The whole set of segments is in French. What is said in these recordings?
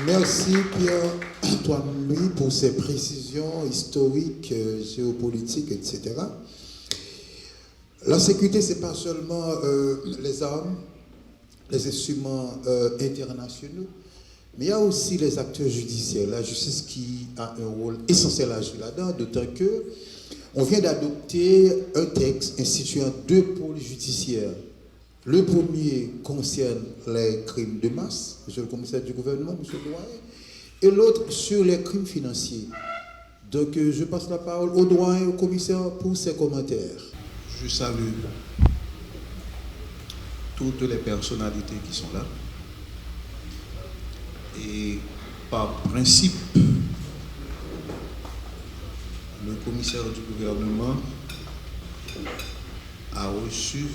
Merci Pierre-Antoine Louis pour ces précisions historiques, géopolitiques, etc. La sécurité, ce n'est pas seulement les armes, les instruments internationaux, mais il y a aussi les acteurs judiciaires, la justice qui a un rôle essentiel à jouer là-dedans, d'autant que on vient d'adopter un texte instituant 2 pôles judiciaires. Le premier concerne les crimes de masse, monsieur le commissaire du gouvernement, monsieur le doyen, et l'autre sur les crimes financiers. Donc je passe la parole au doyen et au commissaire pour ses commentaires. Je salue toutes les personnalités qui sont là. Et par principe, le commissaire du gouvernement a reçu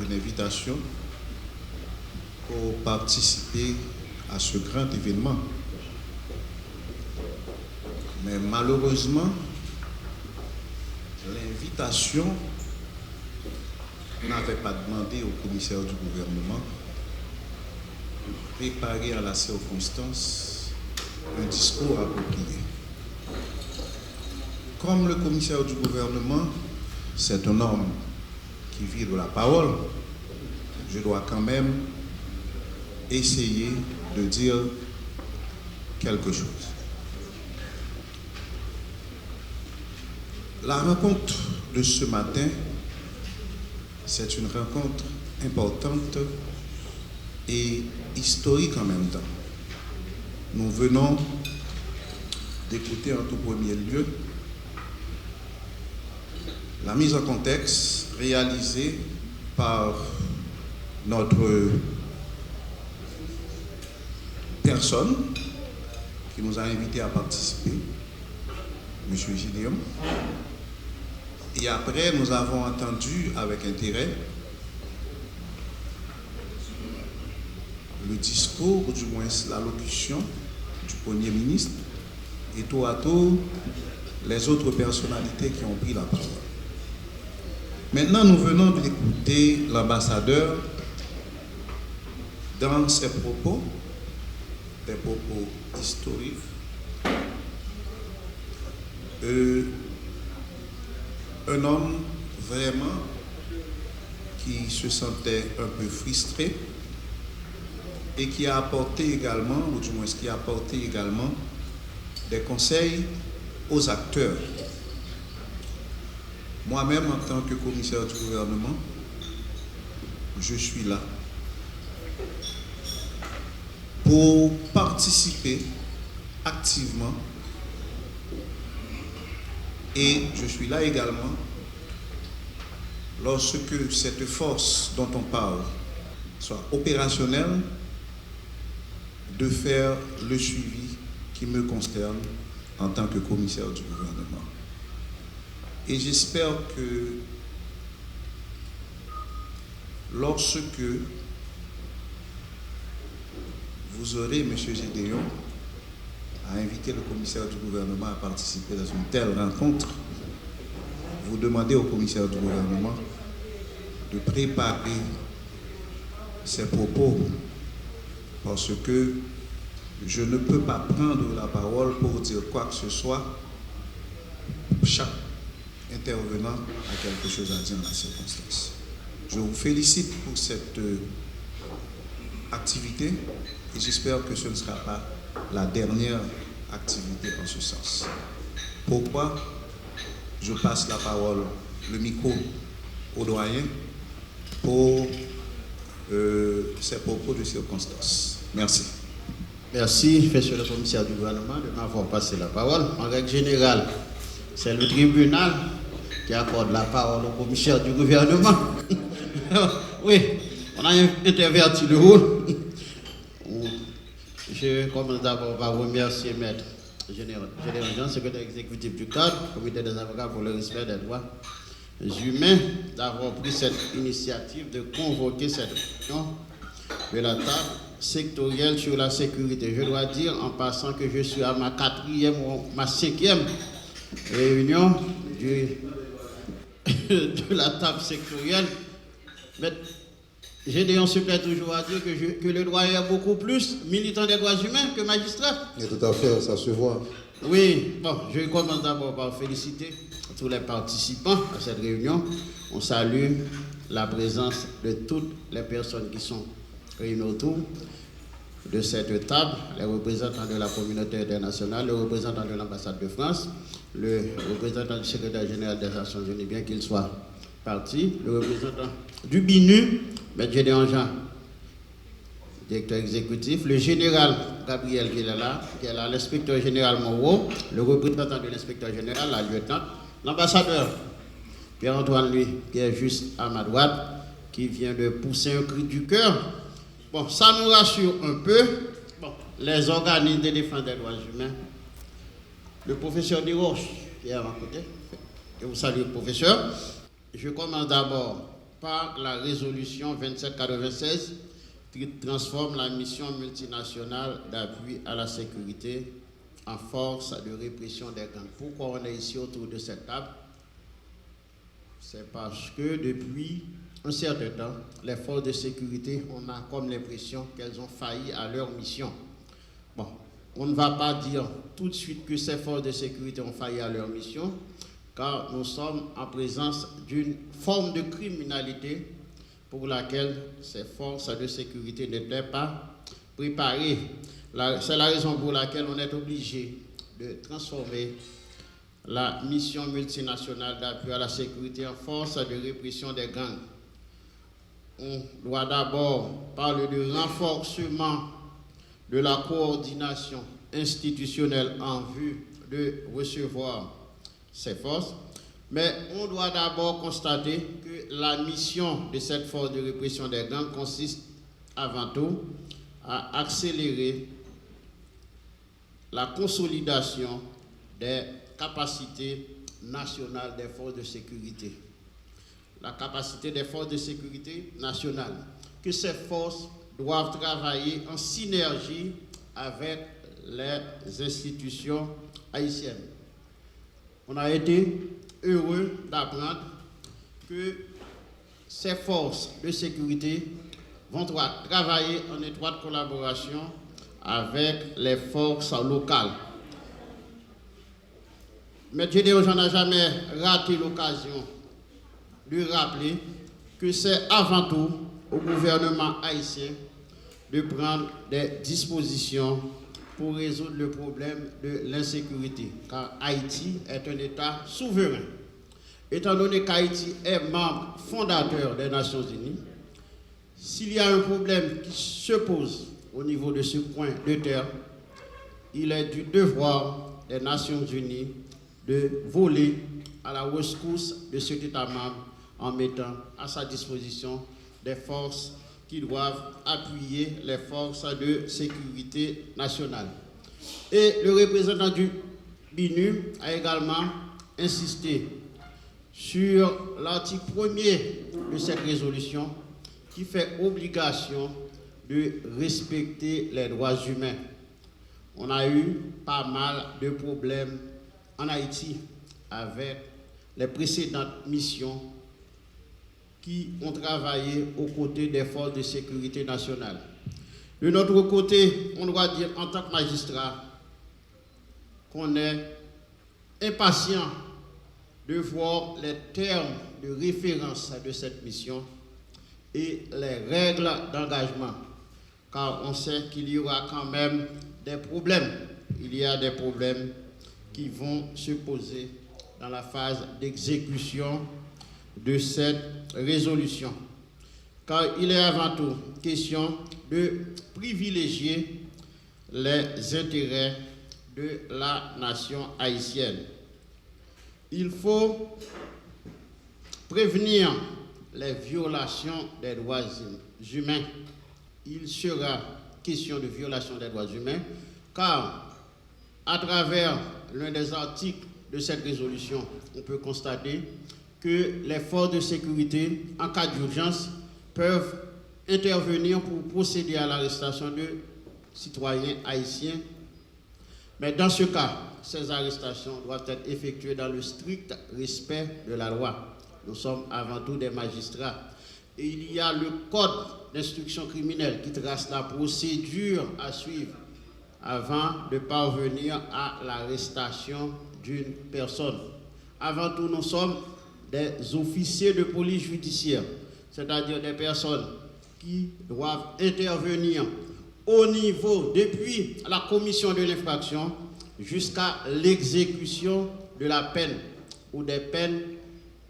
une invitation pour participer à ce grand événement. Mais malheureusement, l'invitation n'avait pas demandé au commissaire du gouvernement de préparer à la circonstance un discours approprié. Comme le commissaire du gouvernement, c'est un homme qui vit de la parole, je dois quand même essayer de dire quelque chose. La rencontre de ce matin, c'est une rencontre importante et historique en même temps. Nous venons d'écouter en tout premier lieu la mise en contexte réalisée par notre personne qui nous a invités à participer, M. Gideon. Et après, nous avons entendu avec intérêt le discours, ou du moins l'allocution du Premier ministre, et tour à tour les autres personnalités qui ont pris la parole. Maintenant, nous venons d'écouter l'ambassadeur dans ses propos, des propos historiques, un homme vraiment qui se sentait un peu frustré et qui a apporté également, ou du moins qui a apporté également des conseils aux acteurs. Moi-même, en tant que commissaire du gouvernement, je suis là pour participer activement et je suis là également lorsque cette force dont on parle soit opérationnelle, de faire le suivi qui me concerne en tant que commissaire du gouvernement. Et j'espère que lorsque vous aurez, M. Gédéon, à inviter le commissaire du gouvernement à participer dans une telle rencontre, vous demandez au commissaire du gouvernement de préparer ses propos parce que je ne peux pas prendre la parole pour dire quoi que ce soit. Chaque intervenant a quelque chose à dire dans la circonstance. Je vous félicite pour cette activité et j'espère que ce ne sera pas la dernière activité en ce sens. Pourquoi je passe la parole, le micro au doyen pour ses propos de circonstance. Merci. Merci, monsieur le commissaire du gouvernement, de m'avoir passé la parole. En règle générale, c'est le tribunal qui accorde la parole au commissaire du gouvernement. Oui, On a interverti le rôle. Je commence d'abord par remercier Maître Général Jean, secrétaire exécutif du cadre, comité des avocats pour le respect des droits humains, d'avoir pris cette initiative de convoquer cette réunion de la table sectorielle sur la sécurité. Je dois dire en passant que je suis à ma 4e ou ma 5e réunion de la table sectorielle. Mais Gédéon se plaît toujours à dire que le droit est beaucoup plus militant des droits humains que magistrat. Et tout à fait, ça se voit. Oui, bon, je commence d'abord par féliciter tous les participants à cette réunion. On salue la présence de toutes les personnes qui sont réunies autour de cette table, les représentants de la communauté internationale, le représentant de l'ambassade de France, le représentant du secrétaire général des Nations Unies, bien qu'il soit parti, le représentant du BINU, M. Gédéon Jean, directeur exécutif, le général Gabriel qui est là, l'inspecteur général Moreau, le représentant de l'inspecteur général, la lieutenant, l'ambassadeur Pierre-Antoine, lui, qui est juste à ma droite, qui vient de pousser un cri du cœur. Bon, ça nous rassure un peu. Bon, les organismes de défense des droits humains, le professeur Desroches, qui est à ma côté, je vous salue, professeur. Je commence d'abord par la résolution 2796 qui transforme la mission multinationale d'appui à la sécurité en force de répression des gangs. Pourquoi on est ici autour de cette table? C'est parce que depuis un certain temps, les forces de sécurité, on a comme l'impression qu'elles ont failli à leur mission. Bon, on ne va pas dire tout de suite que ces forces de sécurité ont failli à leur mission, car nous sommes en présence d'une forme de criminalité pour laquelle ces forces de sécurité n'étaient pas préparées. C'est la raison pour laquelle on est obligé de transformer la mission multinationale d'appui à la sécurité en force de répression des gangs. On doit d'abord parler de renforcement de la coordination institutionnelle en vue de recevoir ces forces, mais on doit d'abord constater que la mission de cette force de répression des gangs consiste avant tout à accélérer la consolidation des capacités nationales des forces de sécurité. La capacité des forces de sécurité nationales, que ces forces doivent travailler en synergie avec les institutions haïtiennes. On a été heureux d'apprendre que ces forces de sécurité vont travailler en étroite collaboration avec les forces locales. Mais Gédéon Jean n'a jamais raté l'occasion de rappeler que c'est avant tout au gouvernement haïtien de prendre des dispositions pour résoudre le problème de l'insécurité, car Haïti est un État souverain. Étant donné qu'Haïti est membre fondateur des Nations Unies, s'il y a un problème qui se pose au niveau de ce coin de terre, il est du devoir des Nations Unies de voler à la rescousse de cet État membre en mettant à sa disposition des forces qui doivent appuyer les forces de sécurité nationale. Et le représentant du BINU a également insisté sur l'article 1er de cette résolution qui fait obligation de respecter les droits humains. On a eu pas mal de problèmes en Haïti avec les précédentes missions qui ont travaillé aux côtés des forces de sécurité nationale. De notre côté, on doit dire en tant que magistrat qu'on est impatient de voir les termes de référence de cette mission et les règles d'engagement, car on sait qu'il y aura quand même des problèmes. Il y a des problèmes qui vont se poser dans la phase d'exécution de cette résolution, car il est avant tout question de privilégier les intérêts de la nation haïtienne. Il faut prévenir les violations des droits humains. Il sera question de violation des droits humains, car à travers l'un des articles de cette résolution, on peut constater que les forces de sécurité, en cas d'urgence, peuvent intervenir pour procéder à l'arrestation de citoyens haïtiens. Mais dans ce cas, ces arrestations doivent être effectuées dans le strict respect de la loi. Nous sommes avant tout des magistrats. Et il y a le code d'instruction criminelle qui trace la procédure à suivre avant de parvenir à l'arrestation d'une personne. Avant tout, nous sommes des officiers de police judiciaire, c'est-à-dire des personnes qui doivent intervenir au niveau, depuis la commission de l'infraction jusqu'à l'exécution de la peine ou des peines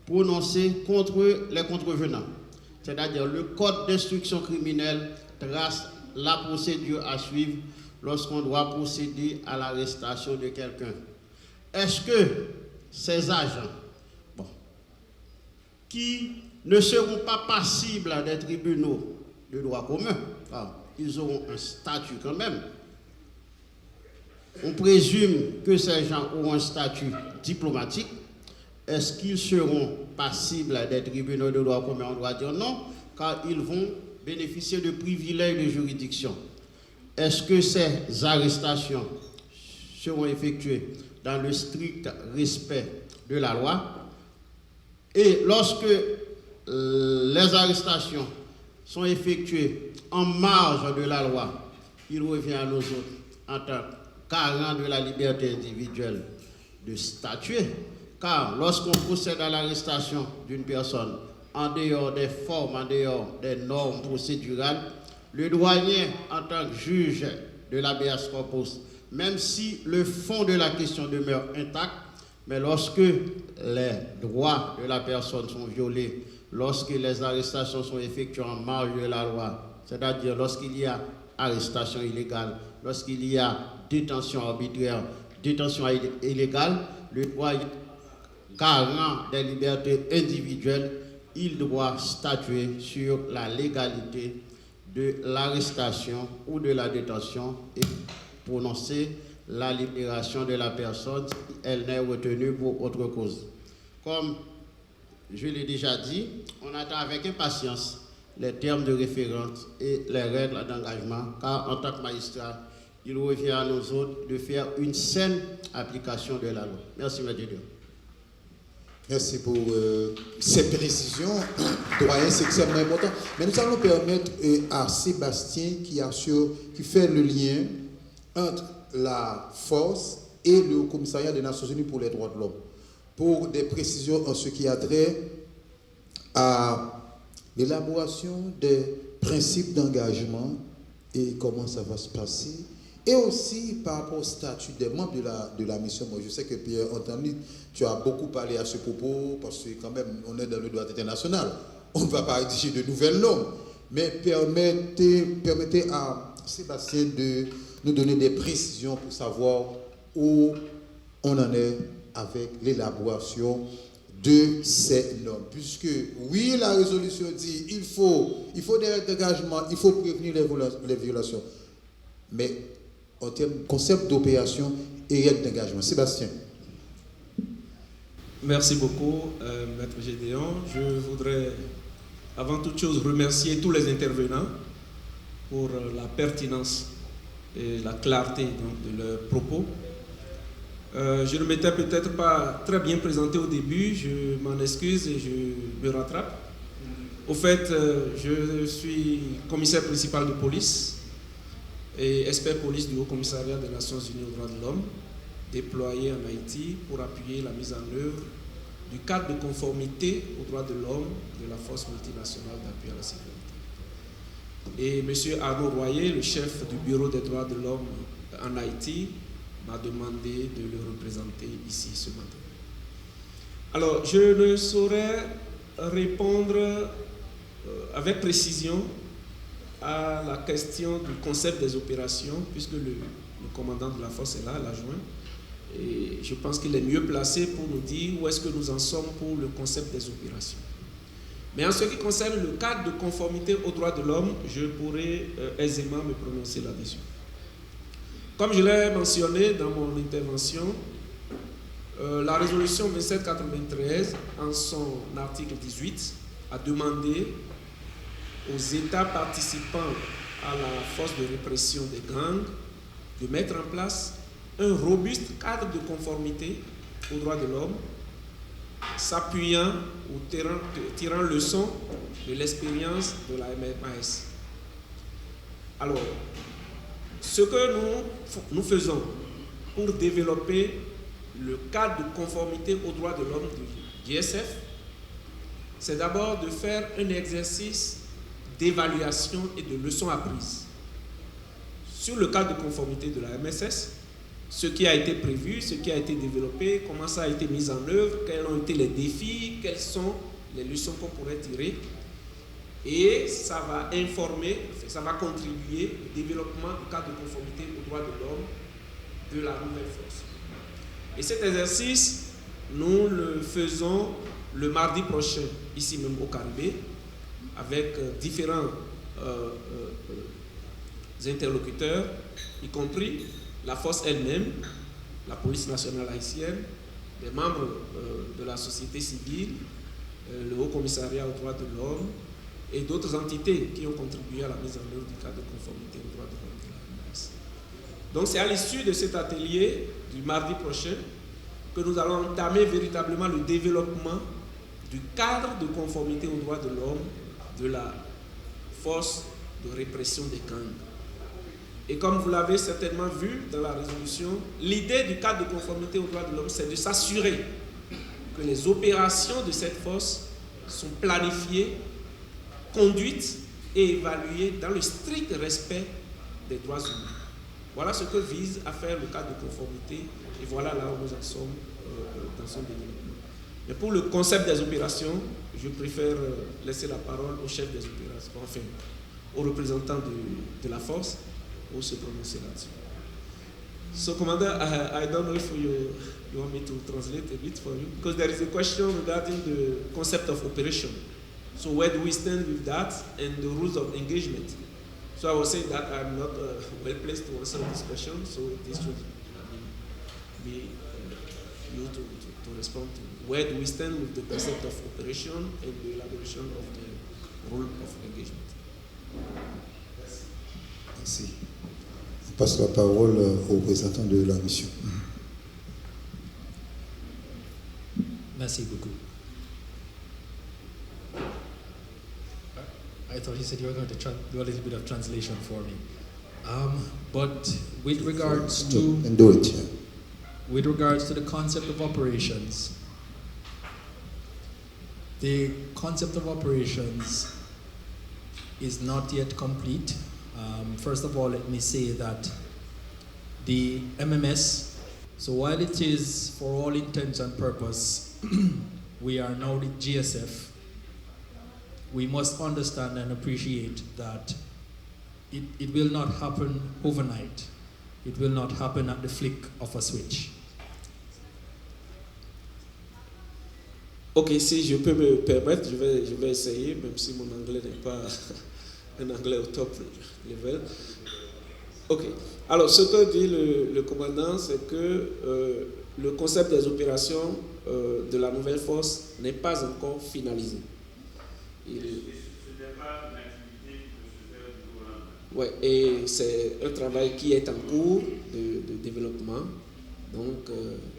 prononcées contre les contrevenants. C'est-à-dire le code d'instruction criminelle trace la procédure à suivre lorsqu'on doit procéder à l'arrestation de quelqu'un. Est-ce que ces agents qui ne seront pas passibles des tribunaux de droit commun, ils auront un statut quand même. On présume que ces gens auront un statut diplomatique. Est-ce qu'ils seront passibles des tribunaux de droit commun? On doit dire non, car ils vont bénéficier de privilèges de juridiction. Est-ce que ces arrestations seront effectuées dans le strict respect de la loi? Et lorsque les arrestations sont effectuées en marge de la loi, il revient à nous autres, en tant que garants de la liberté individuelle, de statuer. Car lorsqu'on procède à l'arrestation d'une personne en dehors des formes, en dehors des normes procédurales, le douanier, en tant que juge de l'habeas corpus, même si le fond de la question demeure intact, mais lorsque les droits de la personne sont violés, lorsque les arrestations sont effectuées en marge de la loi, c'est-à-dire lorsqu'il y a arrestation illégale, lorsqu'il y a détention arbitraire, détention illégale, le douanier, garant des libertés individuelles, il doit statuer sur la légalité de l'arrestation ou de la détention et prononcer la libération de la personne si elle n'est retenue pour autre cause. Comme je l'ai déjà dit, on attend avec impatience les termes de référence et les règles d'engagement, car en tant que magistrat, il revient à nous autres de faire une saine application de la loi. Merci, M. Dieu. Merci pour ces précisions. Doyen, c'est extrêmement important. Mais nous allons permettre à Sébastien qui fait le lien entre la force et le commissariat des Nations Unies pour les droits de l'homme, pour des précisions en ce qui a trait à l'élaboration des principes d'engagement et comment ça va se passer, et aussi par rapport au statut des membres de la mission. Moi, je sais que Pierre Anthony, tu as beaucoup parlé à ce propos, parce que quand même, on est dans le droit international. On ne va pas rédiger de nouvelles normes, mais permettez à Sébastien de nous donner des précisions pour savoir où on en est avec l'élaboration de ces normes. Puisque, oui, la résolution dit il faut des règles d'engagement, il faut prévenir les violations. Mais en termes de concept d'opération et règles d'engagement. Sébastien. Merci beaucoup, Maître Gédéon. Je voudrais, avant toute chose, remercier tous les intervenants pour la pertinence et la clarté de leurs propos. Je ne m'étais peut-être pas très bien présenté au début, je m'en excuse et je me rattrape. Au fait, je suis commissaire principal de police et expert police du Haut-Commissariat des Nations Unies aux droits de l'homme, déployé en Haïti pour appuyer la mise en œuvre du cadre de conformité aux droits de l'homme de la force multinationale d'appui à la sécurité. Et M. Arnaud Royer, le chef du bureau des droits de l'homme en Haïti, m'a demandé de le représenter ici ce matin. Alors, je ne saurais répondre avec précision à la question du concept des opérations, puisque le commandant de la force est là, l'adjoint, et je pense qu'il est mieux placé pour nous dire où est-ce que nous en sommes pour le concept des opérations. Mais en ce qui concerne le cadre de conformité aux droits de l'homme, je pourrais aisément me prononcer là-dessus. Comme je l'ai mentionné dans mon intervention, la résolution 2793, en son article 18, a demandé aux États participants à la force de répression des gangs de mettre en place un robuste cadre de conformité aux droits de l'homme, s'appuyant ou tirant leçon de l'expérience de la MMAS. Alors, ce que nous faisons pour développer le cadre de conformité aux droits de l'homme du GSF, c'est d'abord de faire un exercice d'évaluation et de leçons apprises sur le cadre de conformité de la MSS, ce qui a été prévu, ce qui a été développé, comment ça a été mis en œuvre, quels ont été les défis, quelles sont les leçons qu'on pourrait tirer. Et ça va informer, ça va contribuer au développement du cadre de conformité aux droits de l'homme de la nouvelle force. Et cet exercice, nous le faisons le mardi prochain, ici même au Caribé, avec différents interlocuteurs, y compris la force elle-même, la police nationale haïtienne, des membres de la société civile, le Haut Commissariat aux droits de l'homme et d'autres entités qui ont contribué à la mise en œuvre du cadre de conformité aux droits de l'homme de la MMAS. Donc c'est à l'issue de cet atelier du mardi prochain que nous allons entamer véritablement le développement du cadre de conformité aux droits de l'homme de la force de répression des gangs. Et comme vous l'avez certainement vu dans la résolution, l'idée du cadre de conformité aux droits de l'homme, c'est de s'assurer que les opérations de cette force sont planifiées, conduites et évaluées dans le strict respect des droits humains. Voilà ce que vise à faire le cadre de conformité et voilà là où nous en sommes dans son développement. Mais pour le concept des opérations, je préfère laisser la parole au chef des opérations, enfin aux représentants de la force, pour se prononcer là-dessus. So, Commander, I don't know if you want me to translate a bit for you, because there is a question regarding the concept of operation. So where do we stand with that and the rules of engagement? So I was saying that I'm not well placed to answer this question, so this should be you to respond to. Where do we stand with the concept of operation and the elaboration of the rule of engagement? Merci. On passe la parole au représentant de la mission. Merci beaucoup. I thought you said you were going to do a little bit of translation for me. But with regards to And do it. Yeah. with regards to the concept of operations, the concept of operations is not yet complete. First of all, let me say that the MMS, so while it is for all intents and purpose, we are now the GSF, we must understand and appreciate that it will not happen overnight. It will not happen at the flick of a switch. Ok, si je peux me permettre, je vais essayer, même si mon anglais n'est pas un anglais au top level. Ok, alors ce que dit le commandant, c'est que le concept des opérations de la nouvelle force n'est pas encore finalisé. Ouais, et c'est un travail qui est en cours de développement. Donc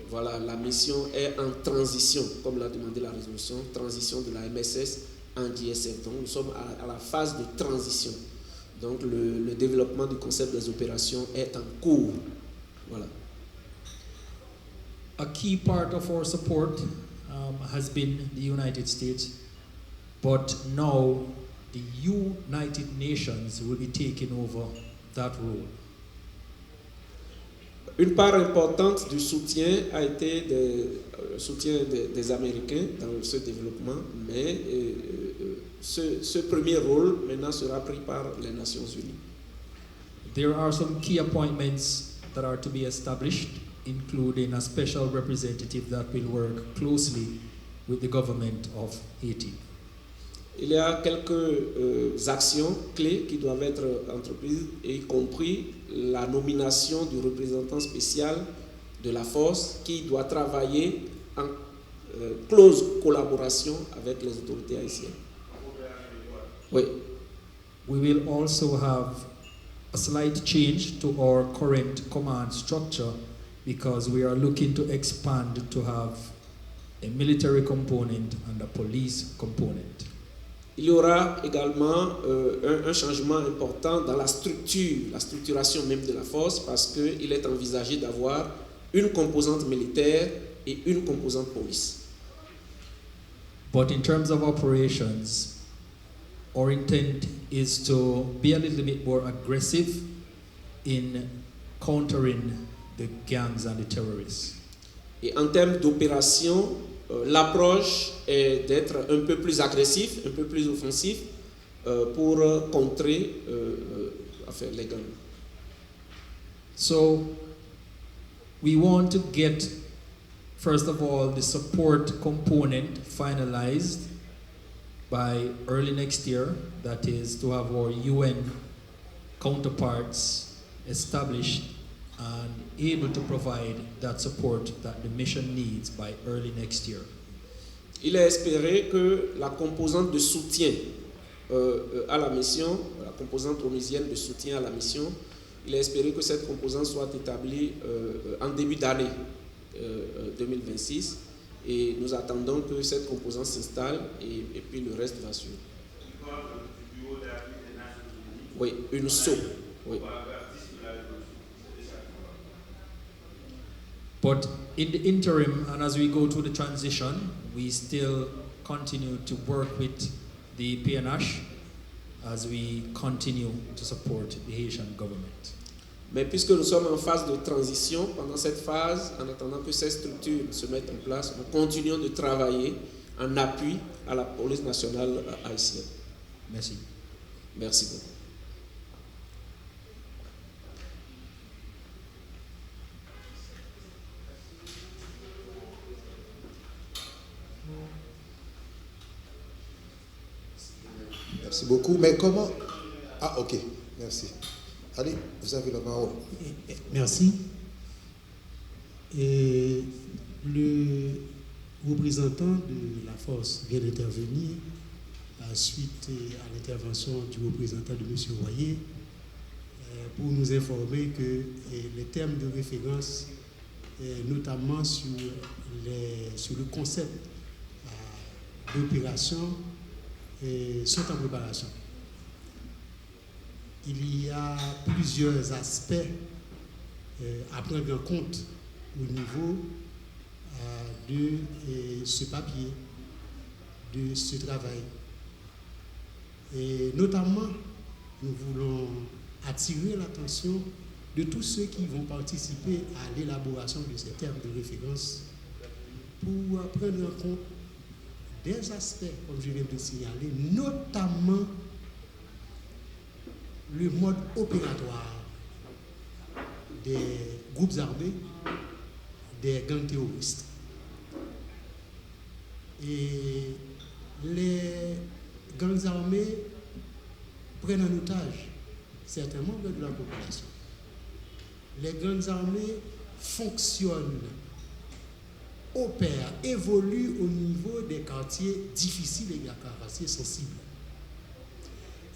voilà, la mission est en transition, comme l'a demandé la résolution, transition de la MSS en GSF. Donc nous sommes à la phase de transition. Donc le développement du concept des opérations est en cours. Voilà. A key part of our support has been the United States, but now the United Nations will be taking over that role. Une part importante du soutien a été soutien des Américains dans ce développement, mais ce premier rôle maintenant sera pris par les Nations Unies. There are some key appointments that are to be established, including a special representative that will work closely with the government of Haiti. il y a quelques actions clés qui doivent être entreprises, y compris la nomination du représentant spécial de la force qui doit travailler en close collaboration avec les autorités haïtiennes. Oui. We will also have a slight change to our current command structure because we are looking to expand to have a military component and a police component. Il y aura également un changement important dans la structuration même de la force parce qu'il est envisagé d'avoir une composante militaire et une composante police. But in terms of operations, our intent is to be a little bit more aggressive in countering the gangs and the terrorists. Et en termes d'opération, l'approche est d'être un peu plus agressif, un peu plus offensif pour contrer les gangs. So we want to get, first of all, the support component finalized by early next year. That is to have our UN counterparts established and able to provide that support that the mission needs by early next year. Il est espéré que la composante de soutien à la mission, la composante onusienne de soutien à la mission, il est espéré que cette composante soit établie en début d'année 2026 et nous attendons que cette composante s'installe et puis le reste va suivre. Oui, une SO. Oui. But in the interim, and as we go through the transition, we still continue to work with the PNH as we continue to support the Haitian government. Mais puisque nous sommes en phase de transition, pendant cette phase, en attendant que ces structures se mettent en place, nous continuons de travailler en appui à la police nationale haïtienne. Merci. Merci beaucoup. Merci beaucoup. Mais comment... Ah, ok. Merci. Allez, vous avez la parole. Merci. Et le représentant de la force vient d'intervenir suite à l'intervention du représentant de M. Royer pour nous informer que les termes de référence, notamment sur le concept d'opération, sont en préparation. Il y a plusieurs aspects à prendre en compte au niveau de ce papier, de ce travail. Et notamment, nous voulons attirer l'attention de tous ceux qui vont participer à l'élaboration de ces termes de référence pour prendre en compte des aspects, comme je viens de signaler, notamment le mode opératoire des groupes armés, des gangs terroristes. Et les gangs armés prennent en otage certains membres de la population. Les gangs armés fonctionnent, opèrent, évoluent au niveau des quartiers difficiles et des quartiers sensibles.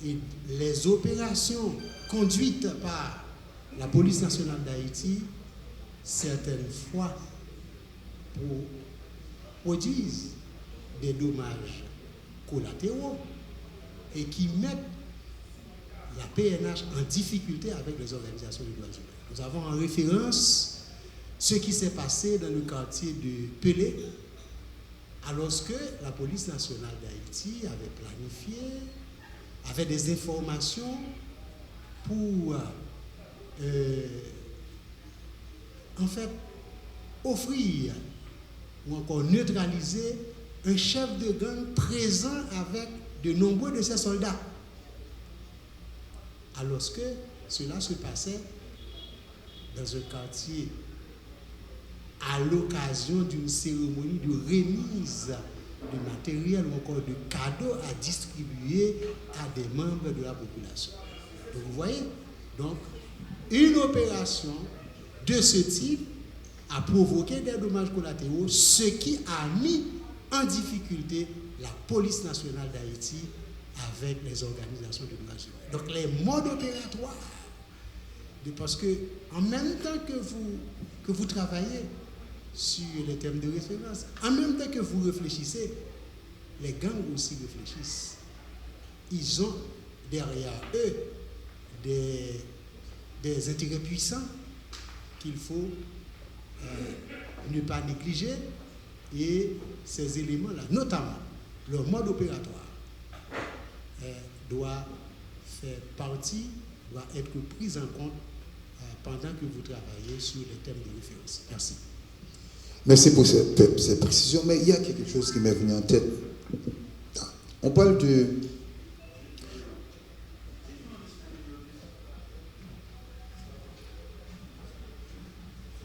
Et les opérations conduites par la police nationale d'Haïti, certaines fois, produisent des dommages collatéraux et qui mettent la PNH en difficulté avec les organisations de droits humains. Nous avons en référence ce qui s'est passé dans le quartier de Pelé, alors que la police nationale d'Haïti avait planifié, avait des informations pour en fait offrir ou encore neutraliser un chef de gang présent avec de nombreux de ses soldats. Alors que cela se passait dans un quartier à l'occasion d'une cérémonie de remise de matériel ou encore de cadeaux à distribuer à des membres de la population. Donc vous voyez, donc une opération de ce type a provoqué des dommages collatéraux, ce qui a mis en difficulté la police nationale d'Haïti avec les organisations de droits humains. Donc les modes opératoires, parce que en même temps que vous travaillez sur les thèmes de référence, en même temps que vous réfléchissez, les gangs aussi réfléchissent. Ils ont derrière eux des intérêts puissants qu'il faut ne pas négliger, et ces éléments-là, notamment leur mode opératoire, doit faire partie, doit être pris en compte pendant que vous travaillez sur les thèmes de référence. Merci. Merci pour cette précision, mais il y a quelque chose qui m'est venu en tête. On parle de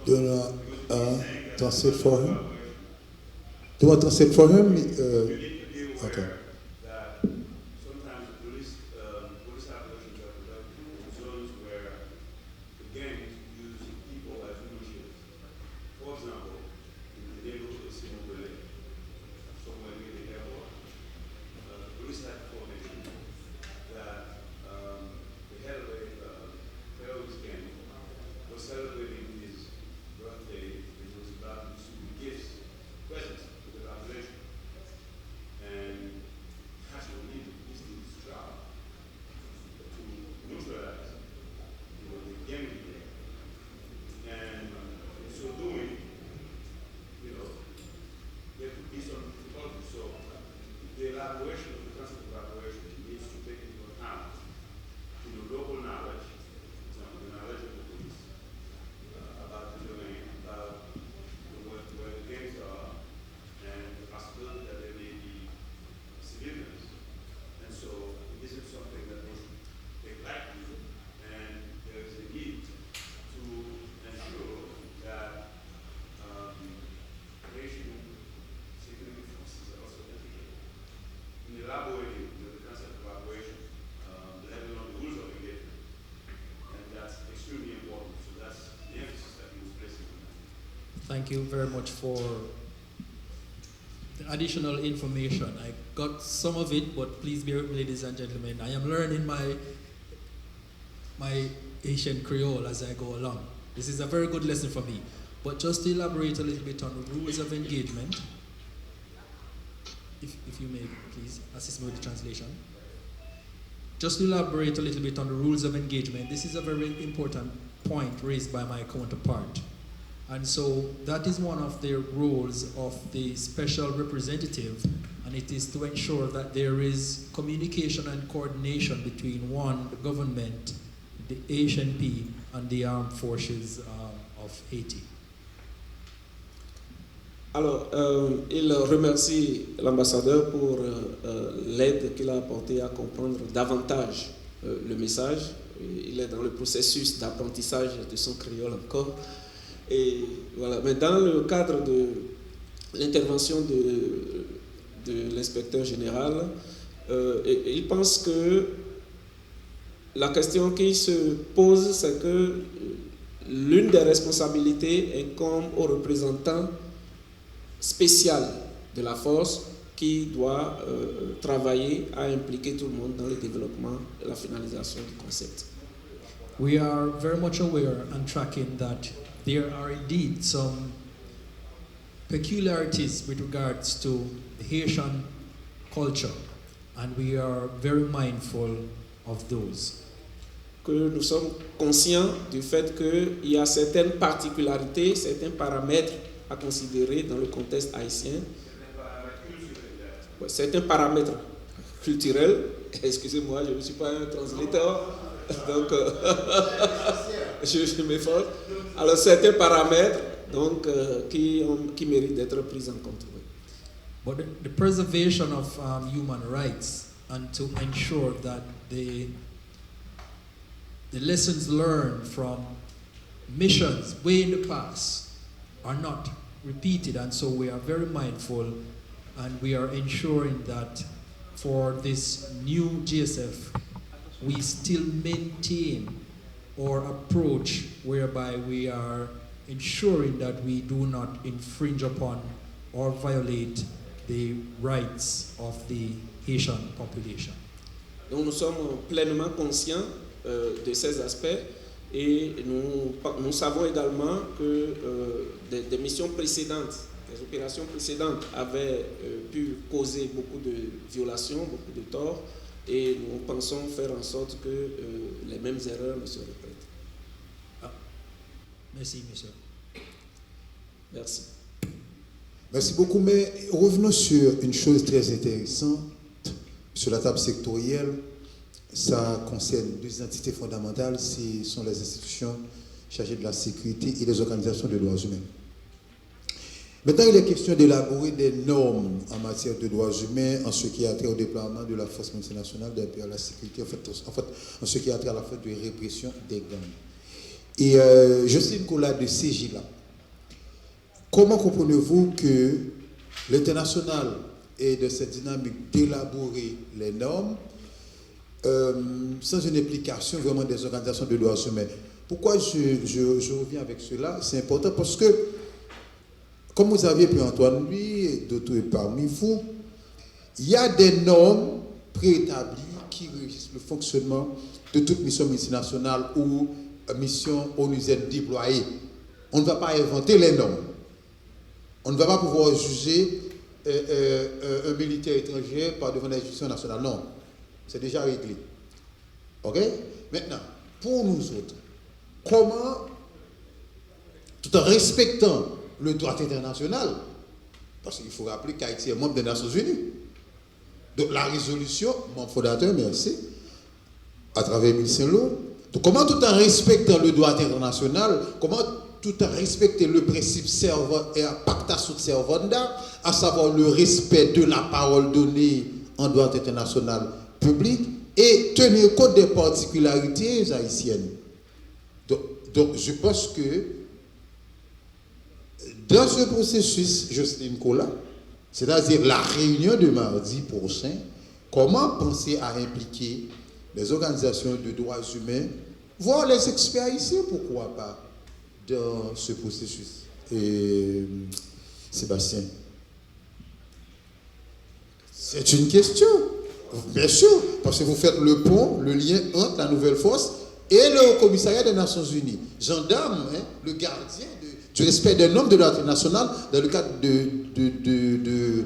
la translate for him. Do you want to translate for him? Okay. Thank you very much for the additional information. I got some of it, but please bear with me, ladies and gentlemen. I am learning my Haitian Creole as I go along. This is a very good lesson for me. But just to elaborate a little bit on the rules of engagement, if you may please assist me with the translation. Just to elaborate a little bit on the rules of engagement, this is a very important point raised by my counterpart. And so that is one of the roles of the special representative, and it is to ensure that there is communication and coordination between the government, the HNP, and the armed forces of Haiti. Alors, il remercie l'ambassadeur pour l'aide qu'il a apportée à comprendre davantage le message. Il est dans le processus d'apprentissage de son créole encore. Et voilà. Mais dans le cadre de l'intervention de l'inspecteur général, il pense que la question qui se pose, c'est que l'une des responsabilités incombe au représentant spécial de la force qui doit travailler à impliquer tout le monde dans le développement et la finalisation du concept. We are very much aware and tracking that there are indeed some peculiarities with regards to the Haitian culture, and we are very mindful of those. Que nous sommes conscients du fait qu'il y a certaines particularités, certains paramètres à considérer dans le contexte haïtien. Certains paramètres culturels, excusez-moi, je ne suis pas un translateur, donc je m'efforce. Alors certains paramètres donc, qui méritent d'être pris en compte. But the preservation of human rights and to ensure that the lessons learned from missions way in the past are not repeated, and so we are very mindful and we are ensuring that for this new GSF, we still maintain our approach whereby we are ensuring that we do not infringe upon or violate the rights of the Haitian population. Donc nous sommes pleinement conscients de ces aspects et nous savons également que des missions précédentes, des opérations précédentes avaient pu causer beaucoup de violations, beaucoup de torts, et nous pensons faire en sorte que les mêmes erreurs ne se répètent. Merci, monsieur. Merci. Merci beaucoup, mais revenons sur une chose très intéressante. Sur la table sectorielle, ça concerne deux entités fondamentales, ce sont les institutions chargées de la sécurité et les organisations de droits humains. Maintenant, il est question d'élaborer des normes en matière de droits humains en ce qui a trait au déploiement de la force multinationale d'appui à la sécurité, en fait, en ce qui a trait à la fête de répression des gangs. Et je sais qu'on a de CGLA. Comment comprenez-vous que l'international est de cette dynamique d'élaborer les normes sans une implication vraiment des organisations de droits humains? Pourquoi je reviens avec cela? C'est important parce que, comme vous aviez pu Antoine lui et d'autres parmi vous, il y a des normes préétablies qui régissent le fonctionnement de toute mission multinationale ou mission onusienne déployée. On ne va pas inventer les normes. On ne va pas pouvoir juger un militaire étranger par devant la justice nationale. Non, c'est déjà réglé. OK? Maintenant, pour nous autres, comment, tout en respectant le droit international, parce qu'il faut rappeler qu'Haïti est membre des Nations Unies, donc la résolution, membre fondateur, merci, à travers Émile Saint-Lô, donc comment tout en respectant le droit international, comment tout en respectant le principe servant et pacta sut servanda, à savoir le respect de la parole donnée en droit international public et tenir compte des particularités haïtiennes. Donc je pense que dans ce processus, Jocelyne Kola, c'est-à-dire la réunion de mardi prochain, comment penser à impliquer les organisations de droits humains, voire les experts ici, pourquoi pas, dans ce processus? Et Sébastien, c'est une question, bien sûr, parce que vous faites le pont, le lien entre la nouvelle force et le Haut Commissariat des Nations Unies. Gendarme, le gardien du respect des normes de l'ordre international dans le cadre de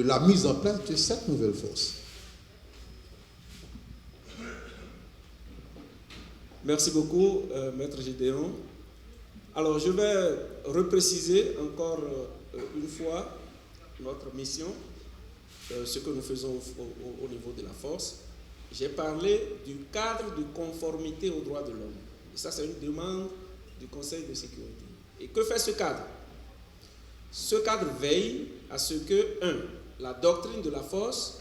la mise en place de cette nouvelle force. Merci beaucoup, Maître Gédéon. Alors, je vais repréciser encore une fois notre mission, ce que nous faisons au niveau de la force. J'ai parlé du cadre de conformité aux droits de l'homme. Et ça, c'est une demande du Conseil de sécurité. Et que fait ce cadre? Ce cadre veille à ce que, 1, la doctrine de la force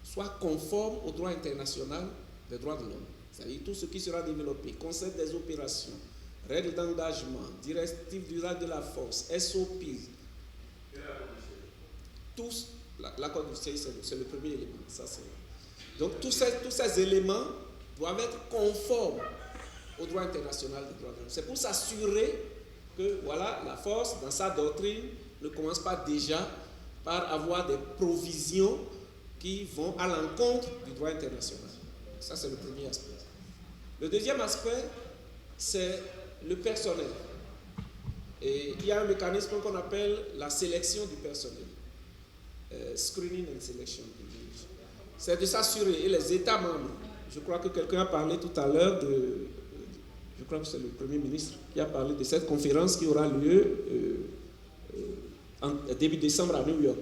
soit conforme au droit international des droits de l'homme. C'est-à-dire tout ce qui sera développé, concept des opérations, règles d'engagement, directives d'usage de la force, SOP, tous, l'accord du CI, c'est le premier élément. Ça, donc tous ces éléments doivent être conformes au droit international des droits de l'homme. C'est pour s'assurer que voilà, la force, dans sa doctrine, ne commence pas déjà par avoir des provisions qui vont à l'encontre du droit international. Ça, c'est le premier aspect. Le deuxième aspect, c'est le personnel. Et il y a un mécanisme qu'on appelle la sélection du personnel. Screening and selection. C'est de s'assurer, et les États membres, je crois que quelqu'un a parlé tout à l'heure je crois que c'est le Premier ministre qui a parlé de cette conférence qui aura lieu en début décembre à New York,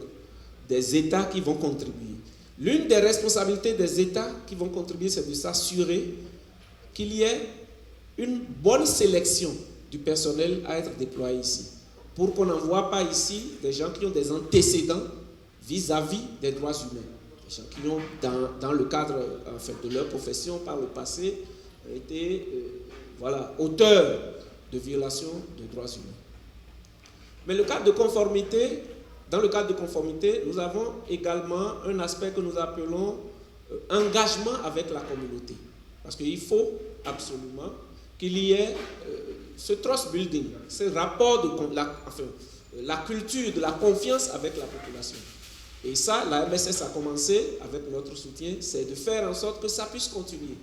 des États qui vont contribuer. L'une des responsabilités des États qui vont contribuer, c'est de s'assurer qu'il y ait une bonne sélection du personnel à être déployé ici, pour qu'on n'envoie pas ici des gens qui ont des antécédents vis-à-vis des droits humains, des gens qui ont, dans le cadre en fait, de leur profession par le passé, été auteurs de violations de droits humains. Mais le cadre de conformité dans le cadre de conformité, nous avons également un aspect que nous appelons engagement avec la communauté. Parce qu'il faut absolument qu'il y ait ce trust building, ce rapport de la culture de la confiance avec la population. Et ça, la MSS a commencé avec notre soutien, c'est de faire en sorte que ça puisse continuer,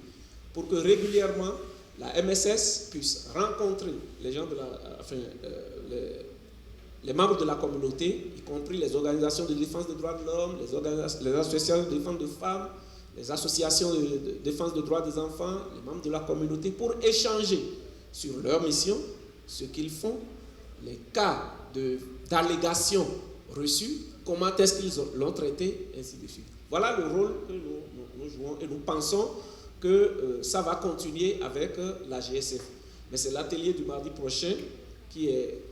pour que régulièrement la MSS puisse rencontrer les gens de les membres de la communauté, y compris les organisations de défense des droits de l'homme, les associations de défense de femmes, les associations de défense des droits des enfants, les membres de la communauté, pour échanger sur leur mission, ce qu'ils font, les cas d'allégations reçues, comment est-ce qu'ils l'ont traité, ainsi de suite. Voilà le rôle que nous jouons et nous pensons que ça va continuer avec la GSF. Mais c'est l'atelier du mardi prochain qui est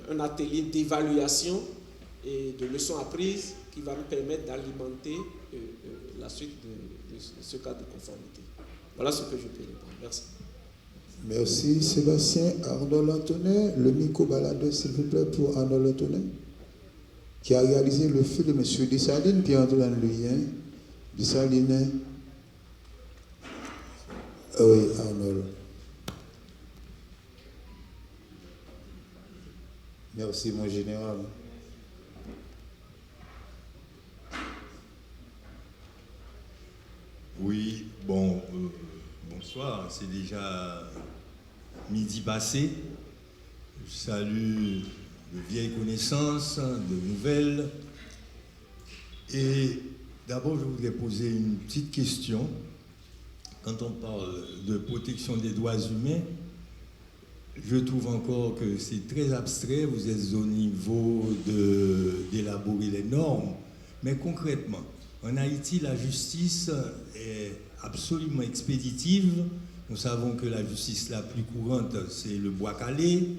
un atelier d'évaluation et de leçons apprises qui va nous permettre d'alimenter la suite de ce cadre de conformité. Voilà ce que je peux répondre. Merci. Merci Sébastien. Arnold Antonin, le micro-baladeur s'il vous plaît pour Arnold Antonin, qui a réalisé le film de M. Dessalines, Pierre-Antoine Luyien. Dessalines. Oui, Arnold. Merci, mon général. Oui, bonsoir, c'est déjà midi passé. Je salue de vieilles connaissances, de nouvelles. Et d'abord, je voudrais poser une petite question. Quand on parle de protection des droits humains, je trouve encore que c'est très abstrait. Vous êtes au niveau d'élaborer les normes. Mais concrètement, en Haïti, la justice est absolument expéditive. Nous savons que la justice la plus courante, c'est le bois calé.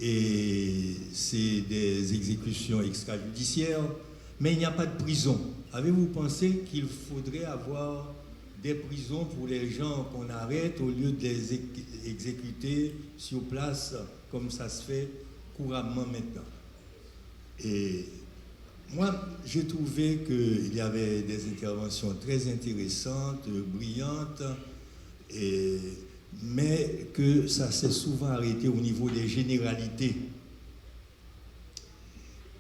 Et c'est des exécutions extrajudiciaires. Mais il n'y a pas de prison. Avez-vous pensé qu'il faudrait avoir des prisons pour les gens qu'on arrête au lieu de les exécuter sur place comme ça se fait couramment maintenant? Et moi, j'ai trouvé qu'il y avait des interventions très intéressantes, brillantes, mais que ça s'est souvent arrêté au niveau des généralités.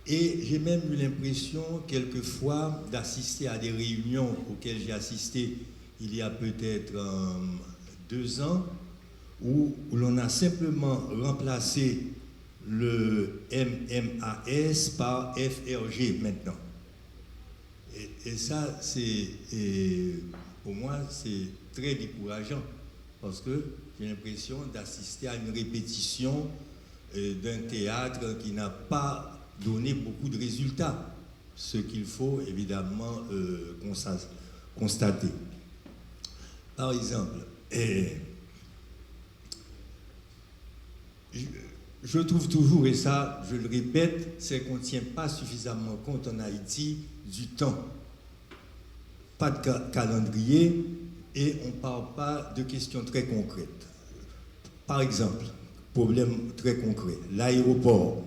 Et j'ai même eu l'impression, quelquefois, d'assister à des réunions auxquelles j'ai assisté il y a peut-être 2 ans, où l'on a simplement remplacé le MMAS par FRG maintenant. Et ça, pour moi, c'est très décourageant, parce que j'ai l'impression d'assister à une répétition d'un théâtre qui n'a pas donné beaucoup de résultats, ce qu'il faut évidemment constater. Par exemple, je trouve toujours, et ça je le répète, c'est qu'on ne tient pas suffisamment compte en Haïti du temps. Pas de calendrier et on ne parle pas de questions très concrètes. Par exemple, problème très concret, l'aéroport,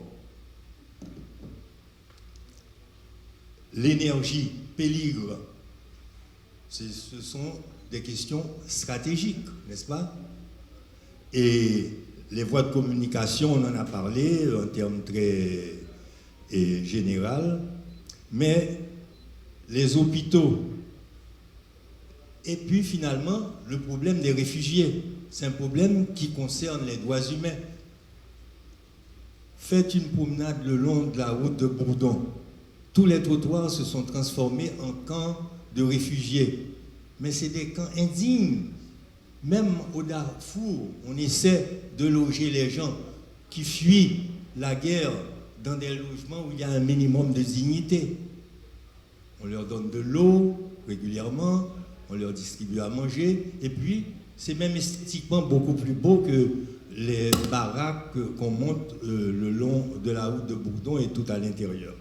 l'énergie, péligre, ce sont des questions stratégiques, n'est-ce pas? Et les voies de communication, on en a parlé en termes très généraux, mais les hôpitaux, et puis finalement, le problème des réfugiés, c'est un problème qui concerne les droits humains. Faites une promenade le long de la route de Bourdon. Tous les trottoirs se sont transformés en camps de réfugiés. Mais c'est des camps indignes. Même au Darfour, on essaie de loger les gens qui fuient la guerre dans des logements où il y a un minimum de dignité. On leur donne de l'eau régulièrement, on leur distribue à manger, et puis c'est même esthétiquement beaucoup plus beau que les baraques qu'on monte le long de la route de Bourdon et tout à l'intérieur.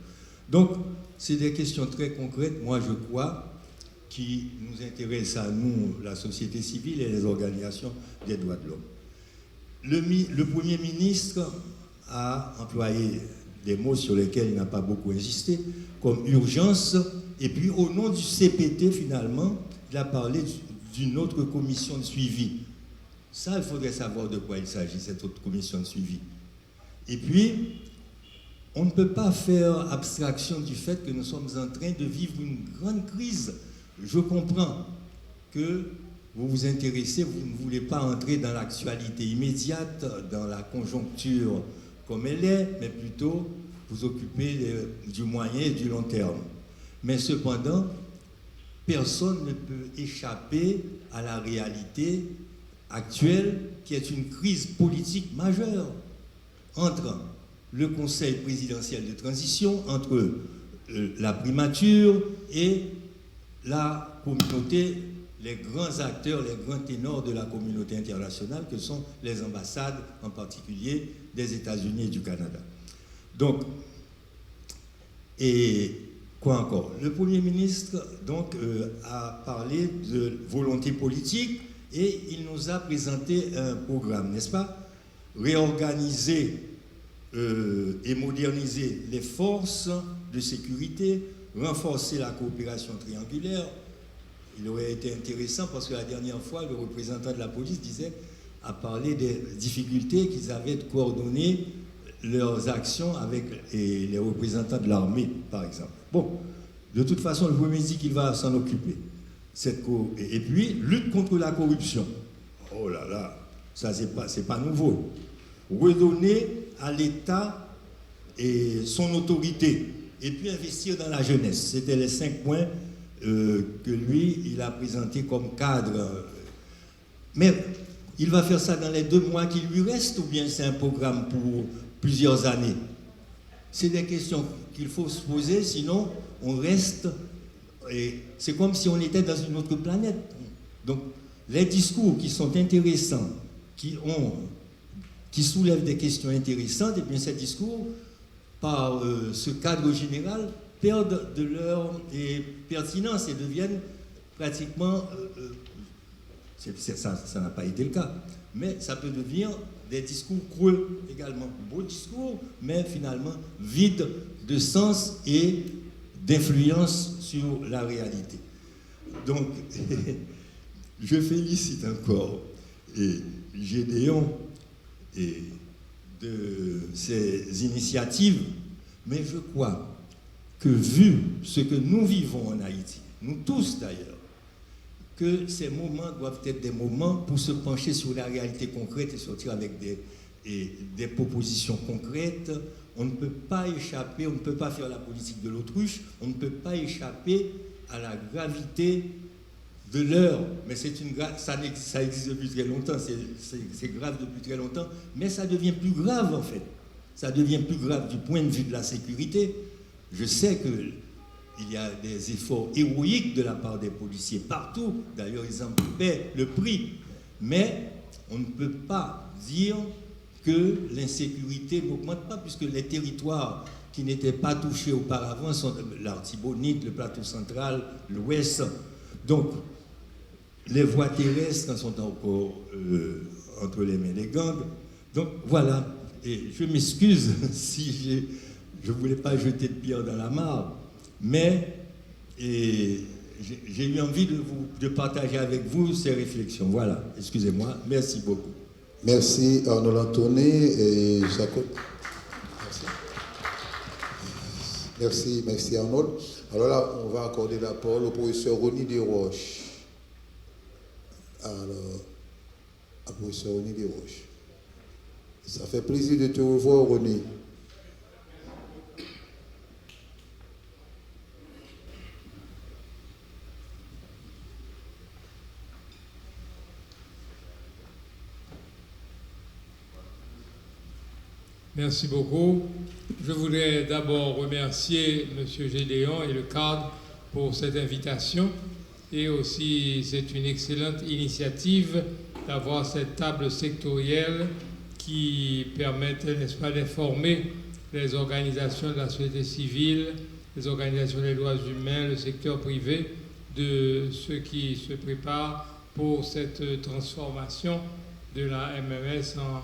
Donc, c'est des questions très concrètes, moi je crois, qui nous intéressent à nous, la société civile et les organisations des droits de l'homme. Le Premier ministre a employé des mots sur lesquels il n'a pas beaucoup insisté, comme urgence. Et puis, au nom du CPT, finalement, il a parlé d'une autre commission de suivi. Ça, il faudrait savoir de quoi il s'agit, cette autre commission de suivi. Et puis, on ne peut pas faire abstraction du fait que nous sommes en train de vivre une grande crise. Je comprends que vous vous intéressez, vous ne voulez pas entrer dans l'actualité immédiate, dans la conjoncture comme elle est, mais plutôt vous occuper du moyen et du long terme. Mais cependant, personne ne peut échapper à la réalité actuelle qui est une crise politique majeure entre le Conseil présidentiel de transition, entre la primature et la communauté, les grands acteurs, les grands ténors de la communauté internationale que sont les ambassades, en particulier des États-Unis et du Canada. Donc, et quoi encore? Le Premier ministre donc, a parlé de volonté politique et il nous a présenté un programme, n'est-ce pas? Réorganiser et moderniser les forces de sécurité, renforcer la coopération triangulaire. Il aurait été intéressant parce que la dernière fois, le représentant de la police a parlé des difficultés qu'ils avaient de coordonner leurs actions avec les représentants de l'armée, par exemple. Bon, de toute façon, le Premier dit qu'il va s'en occuper. Et puis, lutte contre la corruption. Oh là là, ça, c'est pas nouveau. Redonner à l'État et son autorité, et puis investir dans la jeunesse. C'était les 5 points que lui, il a présenté comme cadre. Mais il va faire ça dans les 2 mois qui lui restent, ou bien c'est un programme pour plusieurs années? C'est des questions qu'il faut se poser, sinon on reste... Et c'est comme si on était dans une autre planète. Donc, les discours qui sont intéressants, qui soulèvent des questions intéressantes, et bien ces discours, par ce cadre général, perdent de leur pertinence et deviennent pratiquement... ça n'a pas été le cas, mais ça peut devenir des discours creux également. Beaux discours, mais finalement vides de sens et d'influence sur la réalité. Donc, je félicite encore Gédéon de ces initiatives, mais je crois que vu ce que nous vivons en Haïti, nous tous d'ailleurs, que ces moments doivent être des moments pour se pencher sur la réalité concrète et sortir avec des propositions concrètes. On ne peut pas échapper, on ne peut pas faire la politique de l'autruche, on ne peut pas échapper à la gravité de l'heure. Mais ça existe depuis très longtemps, c'est grave depuis très longtemps, mais ça devient plus grave en fait. Ça devient plus grave du point de vue de la sécurité. Je sais qu'il y a des efforts héroïques de la part des policiers partout, d'ailleurs ils en paient le prix, mais on ne peut pas dire que l'insécurité n'augmente pas, puisque les territoires qui n'étaient pas touchés auparavant sont l'Artibonite, le plateau central, l'Ouest. Donc, les voies terrestres sont encore entre les mains des gangs. Donc, voilà. Et je m'excuse si je ne voulais pas jeter de pierre dans la mare, mais j'ai eu envie de partager avec vous ces réflexions. Voilà. Excusez-moi. Merci beaucoup. Merci Arnold Antoné et Jacob. Merci Arnold. Alors là, on va accorder la parole au professeur Ronnie Desroches. Alors, à professeur Ronnie Desroches. Ça fait plaisir de te revoir, Ronnie. Merci beaucoup. Je voudrais d'abord remercier M. Gédéon et le cadre pour cette invitation. Et aussi, c'est une excellente initiative d'avoir cette table sectorielle qui permette, n'est-ce pas, d'informer les organisations de la société civile, les organisations des droits humains, le secteur privé, de ce qui se prépare pour cette transformation de la MMS en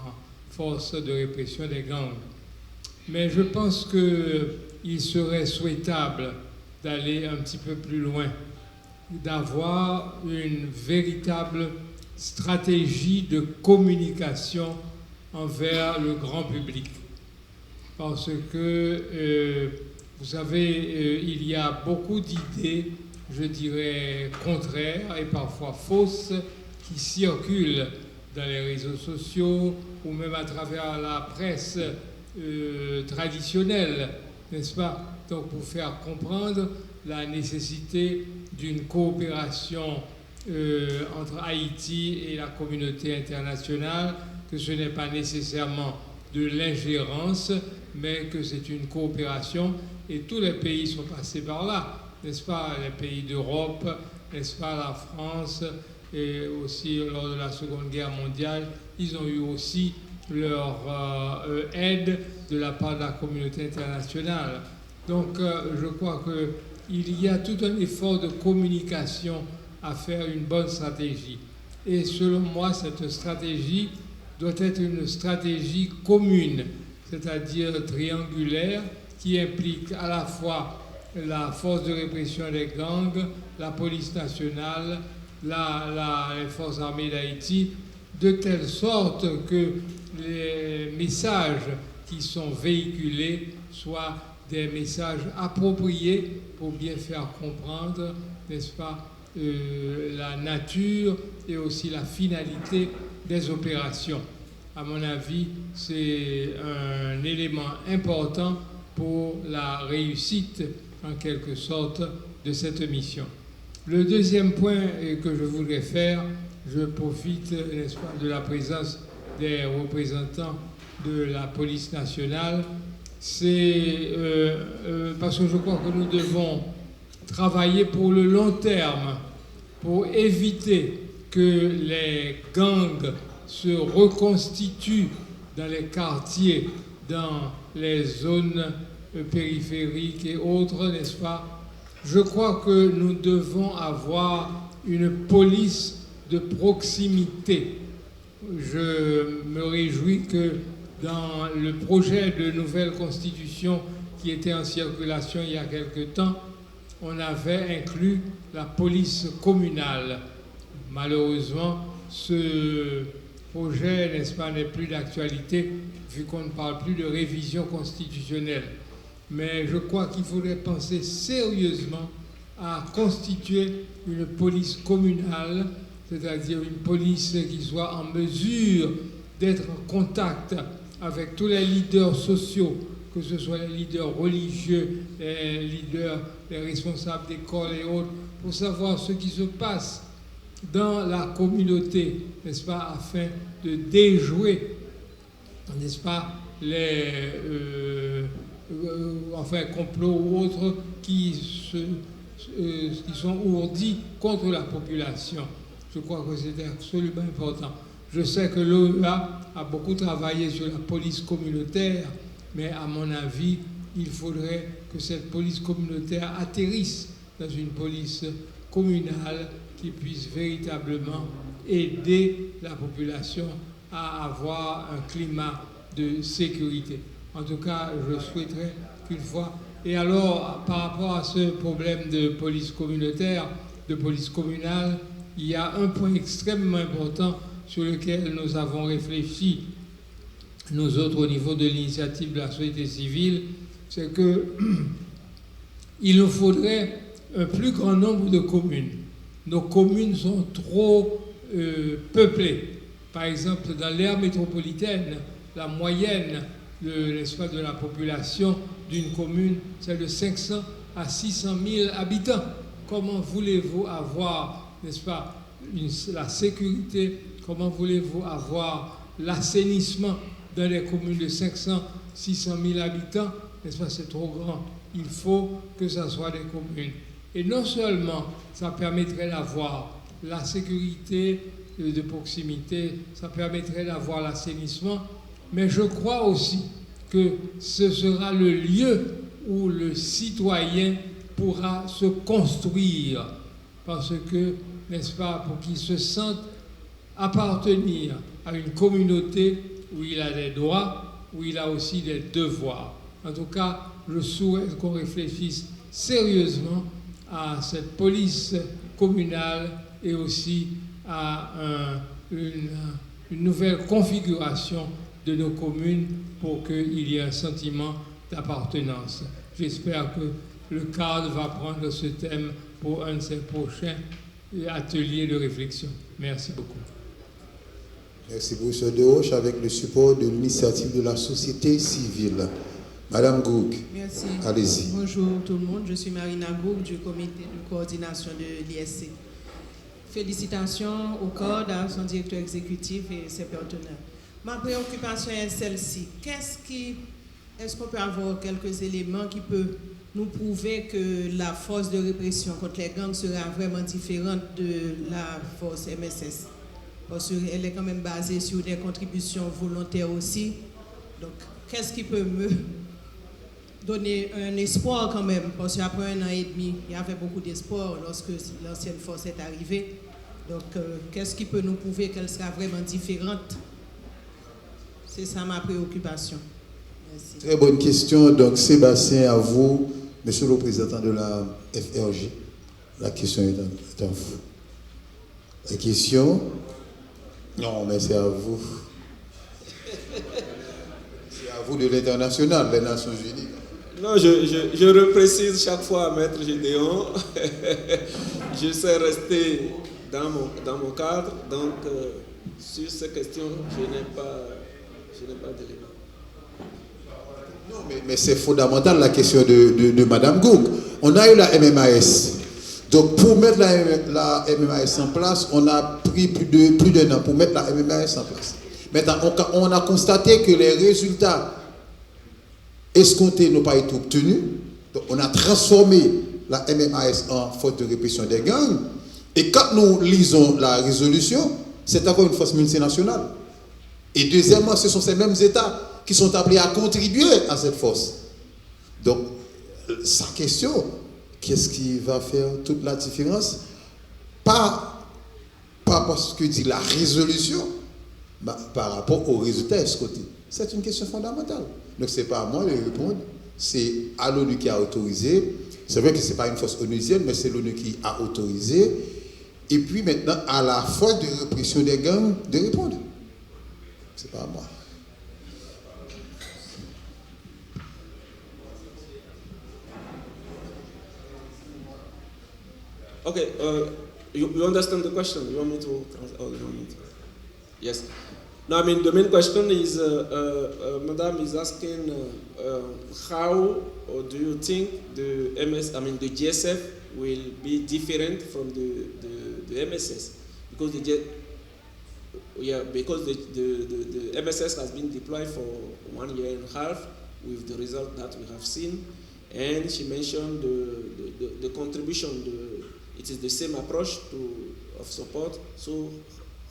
force de répression des gangs. mais je pense qu'il serait souhaitable d'aller un petit peu plus loin, d'avoir une véritable stratégie de communication envers le grand public. Parce que, vous savez, il y a beaucoup d'idées, je dirais, contraires et parfois fausses qui circulent dans les réseaux sociaux ou même à travers la presse traditionnelle, n'est-ce pas? Donc pour faire comprendre la nécessité d'une coopération entre Haïti et la communauté internationale, que ce n'est pas nécessairement de l'ingérence, mais que c'est une coopération, et tous les pays sont passés par là, n'est-ce pas? Les pays d'Europe, n'est-ce pas? La France, et aussi lors de la Seconde Guerre mondiale, ils ont eu aussi leur aide de la part de la communauté internationale. Donc je crois qu'il y a tout un effort de communication à faire, une bonne stratégie. Et selon moi, cette stratégie doit être une stratégie commune, c'est-à-dire triangulaire, qui implique à la fois la force de répression des gangs, la police nationale, les forces armées d'Haïti, de telle sorte que les messages qui sont véhiculés soient des messages appropriés pour bien faire comprendre, n'est-ce pas, la nature et aussi la finalité des opérations. À mon avis, c'est un élément important pour la réussite, en quelque sorte, de cette mission. Le deuxième point que je voudrais faire, je profite, n'est-ce pas, de la présence des représentants de la police nationale, c'est parce que je crois que nous devons travailler pour le long terme, pour éviter que les gangs se reconstituent dans les quartiers, dans les zones périphériques et autres, n'est-ce pas? Je crois que nous devons avoir une police de proximité. Je me réjouis que dans le projet de nouvelle constitution qui était en circulation il y a quelque temps, on avait inclus la police communale. Malheureusement, ce projet, n'est-ce pas, n'est plus d'actualité vu qu'on ne parle plus de révision constitutionnelle. Mais je crois qu'il faudrait penser sérieusement à constituer une police communale, c'est-à-dire une police qui soit en mesure d'être en contact avec tous les leaders sociaux, que ce soit les leaders religieux, les leaders, les responsables d'école et autres, pour savoir ce qui se passe dans la communauté, n'est-ce pas, afin de déjouer, n'est-ce pas, les complots ou autres qui sont ourdis contre la population. Je crois que c'est absolument important. Je sais que l'OEA a beaucoup travaillé sur la police communautaire, mais à mon avis, il faudrait que cette police communautaire atterrisse dans une police communale qui puisse véritablement aider la population à avoir un climat de sécurité. En tout cas, je souhaiterais qu'une fois... Et alors, par rapport à ce problème de police communautaire, de police communale, il y a un point extrêmement important sur lequel nous avons réfléchi, nous autres, au niveau de l'initiative de la société civile, c'est qu'il nous faudrait un plus grand nombre de communes. Nos communes sont trop peuplées. Par exemple, dans l'aire métropolitaine, la moyenne de la population d'une commune, c'est de 500 à 600 000 habitants. Comment voulez-vous avoir, n'est-ce pas, la sécurité? Comment voulez-vous avoir l'assainissement dans les communes de 500, 600 000 habitants? N'est-ce pas, c'est trop grand. Il faut que ce soit des communes. Et non seulement ça permettrait d'avoir la sécurité de proximité, ça permettrait d'avoir l'assainissement, mais je crois aussi que ce sera le lieu où le citoyen pourra se construire, parce que, n'est-ce pas, pour qu'il se sente appartenir à une communauté où il a des droits, où il a aussi des devoirs. En tout cas, je souhaite qu'on réfléchisse sérieusement à cette police communale et aussi à une nouvelle configuration de nos communes pour qu'il y ait un sentiment d'appartenance. J'espère que le cadre va prendre ce thème pour un de ses prochains ateliers de réflexion. Merci beaucoup. Merci, professeur Deroche, avec le support de l'initiative de la société civile. Madame Gouk, merci. Allez-y. Bonjour tout le monde, je suis Marina Gouk du comité de coordination de l'ISC. Félicitations au CORD, à son directeur exécutif et ses partenaires. Ma préoccupation est celle-ci. Est-ce qu'on peut avoir quelques éléments qui peuvent nous prouver que la force de répression contre les gangs sera vraiment différente de la force MSS? Parce qu'elle est quand même basée sur des contributions volontaires aussi. Donc, qu'est-ce qui peut me donner un espoir quand même? Parce qu'après 1 an et demi, il y avait beaucoup d'espoir lorsque l'ancienne force est arrivée. Donc, qu'est-ce qui peut nous prouver qu'elle sera vraiment différente? C'est ça ma préoccupation. Merci. Très bonne question. Donc, Sébastien, à vous, monsieur le représentant de la FRG. La question est à vous. La question? Non, mais c'est à vous. C'est à vous de l'international, les Nations Unies. Non, je reprécise chaque fois à Maître Gédéon. Je sais rester dans mon cadre. Donc, sur ces questions, je n'ai pas d'éléments. Non, mais c'est fondamental la question de Madame Gouk. On a eu la MMAS. Donc, pour mettre la MMAS en place, on a pris plus d'un an pour mettre la MMAS en place. Maintenant, on a constaté que les résultats escomptés n'ont pas été obtenus. Donc, on a transformé la MMAS en force de répression des gangs. Et quand nous lisons la résolution, c'est encore une force multinationale. Et deuxièmement, ce sont ces mêmes États qui sont appelés à contribuer à cette force. Donc, sa question, qu'est-ce qui va faire toute la différence? Pas parce que dit la résolution, mais par rapport aux résultats escomptés. C'est une question fondamentale. Donc, ce n'est pas à moi de répondre, c'est à l'ONU qui a autorisé. C'est vrai que ce n'est pas une force onusienne, mais c'est l'ONU qui a autorisé. Et puis maintenant, à la force de répression des gangs de répondre. Ce n'est pas à moi. Okay, you understand the question? You want me to translate? Oh, you want me to? Yes. No, I mean, the main question is, Madame is asking how do you think the the GSF will be different from the MSS? Because the MSS has been deployed for 1 year and a half with the result that we have seen, and she mentioned the contribution. It is the same approach of support. So,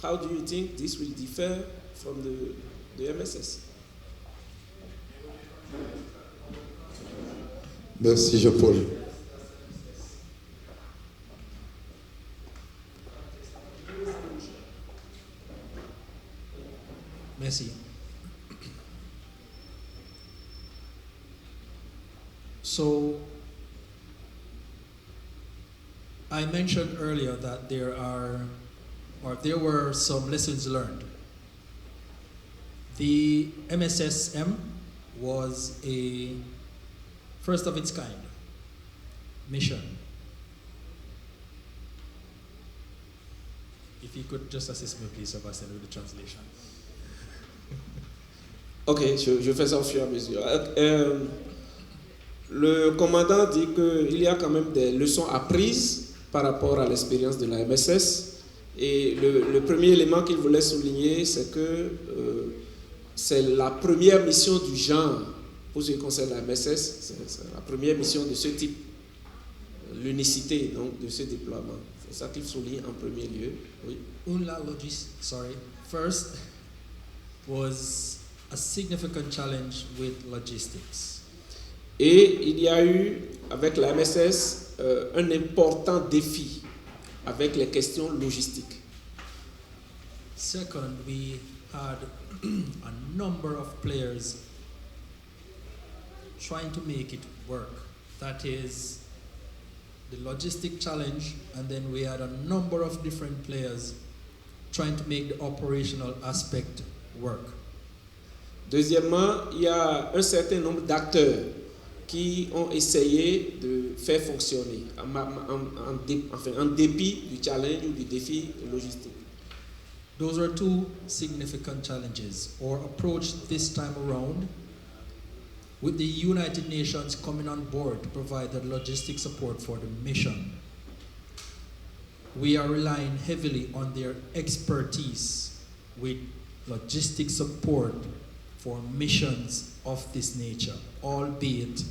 how do you think this will differ from the MSS? Merci, Jean-Paul. Merci. So, I mentioned earlier that there were some lessons learned. The MSSM was a first of its kind mission. If you could just assist me, please, Sebastian, with the translation. Ok, je fais ça au fur et à mesure. Le commandant dit qu'il y a quand même des leçons apprises par rapport à l'expérience de la MSS. Et le premier élément qu'il voulait souligner, c'est que c'est la première mission du genre, pour ce qui concerne la MSS, c'est la première mission de ce type, l'unicité donc, de ce déploiement. C'est ça qu'il souligne en premier lieu. Oui. First was a significant challenge with logistics. Et il y a eu, avec la MSS, un important défi avec les questions logistiques. Second, we had a number of players trying to make it work. That is the logistic challenge, and then we had a number of different players trying to make the operational aspect work. Deuxièmement, il y a un certain nombre d'acteurs qui ont essayé de faire fonctionner en dépit du challenge ou du défi logistique. Those are two significant challenges. Our approach this time around, with the United Nations coming on board to provide the logistic support for the mission, we are relying heavily on their expertise with logistic support for missions of this nature, albeit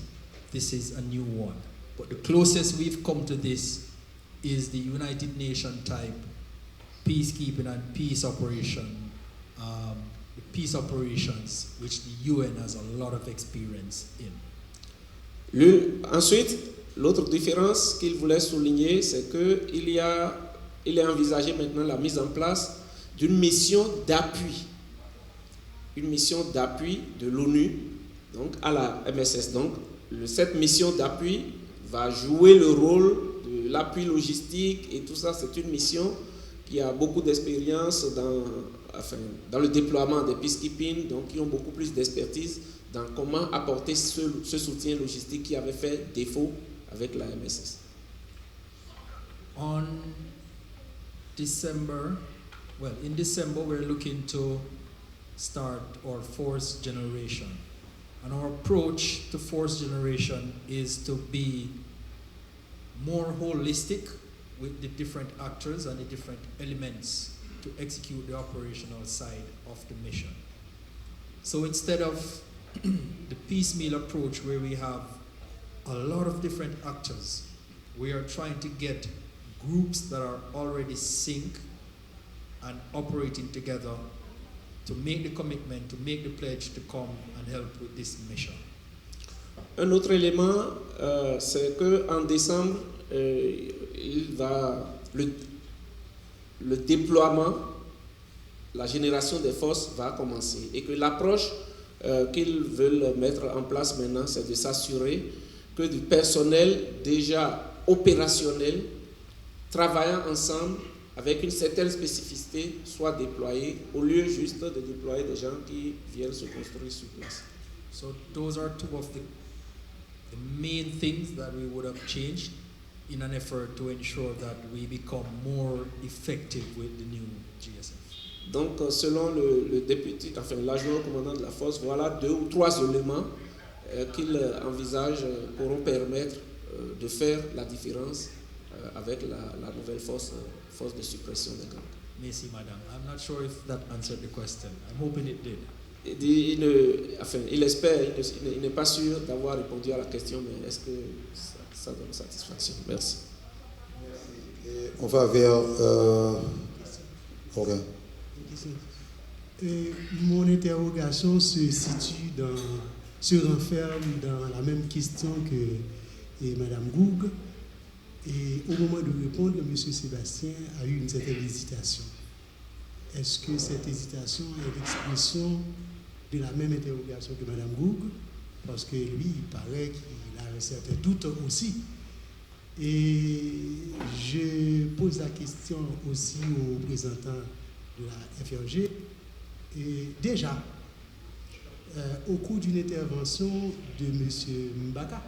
this is a new one. But the closest we've come to this is the United Nations type peacekeeping and peace operation, the peace operations, which the UN has a lot of experience in. Ensuite, l'autre différence qu'il voulait souligner, c'est qu'il est envisagé maintenant la mise en place d'une mission d'appui. Une mission d'appui de l'ONU, donc à la MSS. Donc, cette mission d'appui va jouer le rôle de l'appui logistique et tout ça. C'est une mission qui a beaucoup d'expérience dans le déploiement des peacekeeping, donc qui ont beaucoup plus d'expertise dans comment apporter ce soutien logistique qui avait fait défaut avec la MSS. In December, we're looking to start our force generation. And our approach to force generation is to be more holistic with the different actors and the different elements to execute the operational side of the mission. So instead of the piecemeal approach where we have a lot of different actors, we are trying to get groups that are already synced and operating together to make the commitment, to make the pledge to come and help with this mission. Un autre élément, c'est qu'en décembre, le déploiement, la génération des forces va commencer et que l'approche qu'ils veulent mettre en place maintenant, c'est de s'assurer que du personnel déjà opérationnel, travaillant ensemble avec une certaine spécificité, soit déployé au lieu juste de déployer des gens qui viennent se construire sur place. So those are two of the main things that we would have changed in an effort to ensure that we become more effective with the new GSF. Donc, selon le député, enfin l'adjoint commandant de la force, voilà 2 ou 3 éléments qu'il envisage pourront permettre de faire la différence avec la nouvelle force de suppression des gangs. Merci, madame. I'm not sure if that answered the question. I'm hoping it did. Il espère, il n'est pas sûr d'avoir répondu à la question, mais est-ce que ça donne satisfaction? Merci. Et on va vers... Mon interrogation se renferme dans la même question que Mme Goug. Et au moment de répondre, M. Sébastien a eu une certaine hésitation. Est-ce que cette hésitation est l'expression de la même interrogation que Mme Goug? Parce que lui, il paraît qu'il a un certain doute aussi. Et je pose la question aussi aux représentants de la FRG. Et déjà, au cours d'une intervention de M. Mbaka,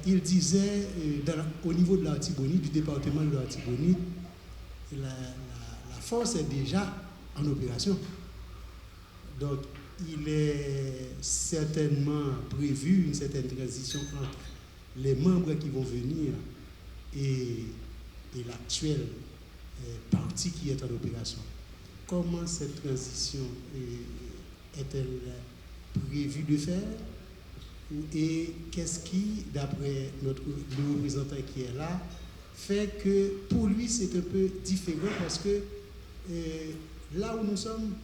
il disait, au niveau de l'Artibonite, du département de l'Artibonite, la force est déjà en opération. Donc, il est certainement prévu une certaine transition entre les membres qui vont venir et l'actuelle partie qui est en opération. Comment cette transition est-elle prévue de faire? Et qu'est-ce qui, d'après le représentant qui est là, fait que pour lui c'est un peu différent parce que là où nous sommes,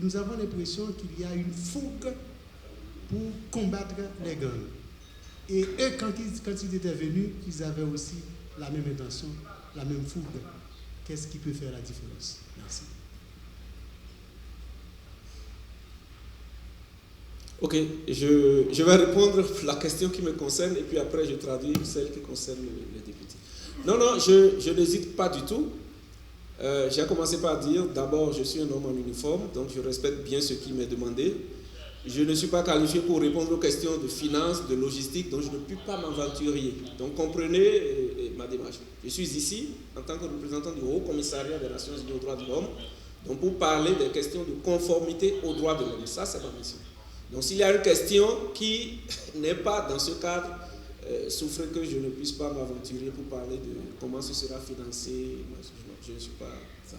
nous avons l'impression qu'il y a une fougue pour combattre les gangs. Et eux, quand ils étaient venus, ils avaient aussi la même intention, la même fougue. Qu'est-ce qui peut faire la différence? Merci. Ok, je vais répondre à la question qui me concerne et puis après je traduis celle qui concerne le député. Non, je n'hésite pas du tout. J'ai commencé par dire, d'abord, je suis un homme en uniforme, donc je respecte bien ce qui m'est demandé. Je ne suis pas qualifié pour répondre aux questions de finance, de logistique, donc je ne peux pas m'aventurer. Donc comprenez ma démarche. Je suis ici en tant que représentant du Haut Commissariat des Nations Unies aux droits de l'homme, donc pour parler des questions de conformité aux droits de l'homme. Ça, c'est ma mission. Donc s'il y a une question qui n'est pas dans ce cadre, souffrez que je ne puisse pas m'aventurer pour parler de comment ce sera financé. Je ne suis pas ça.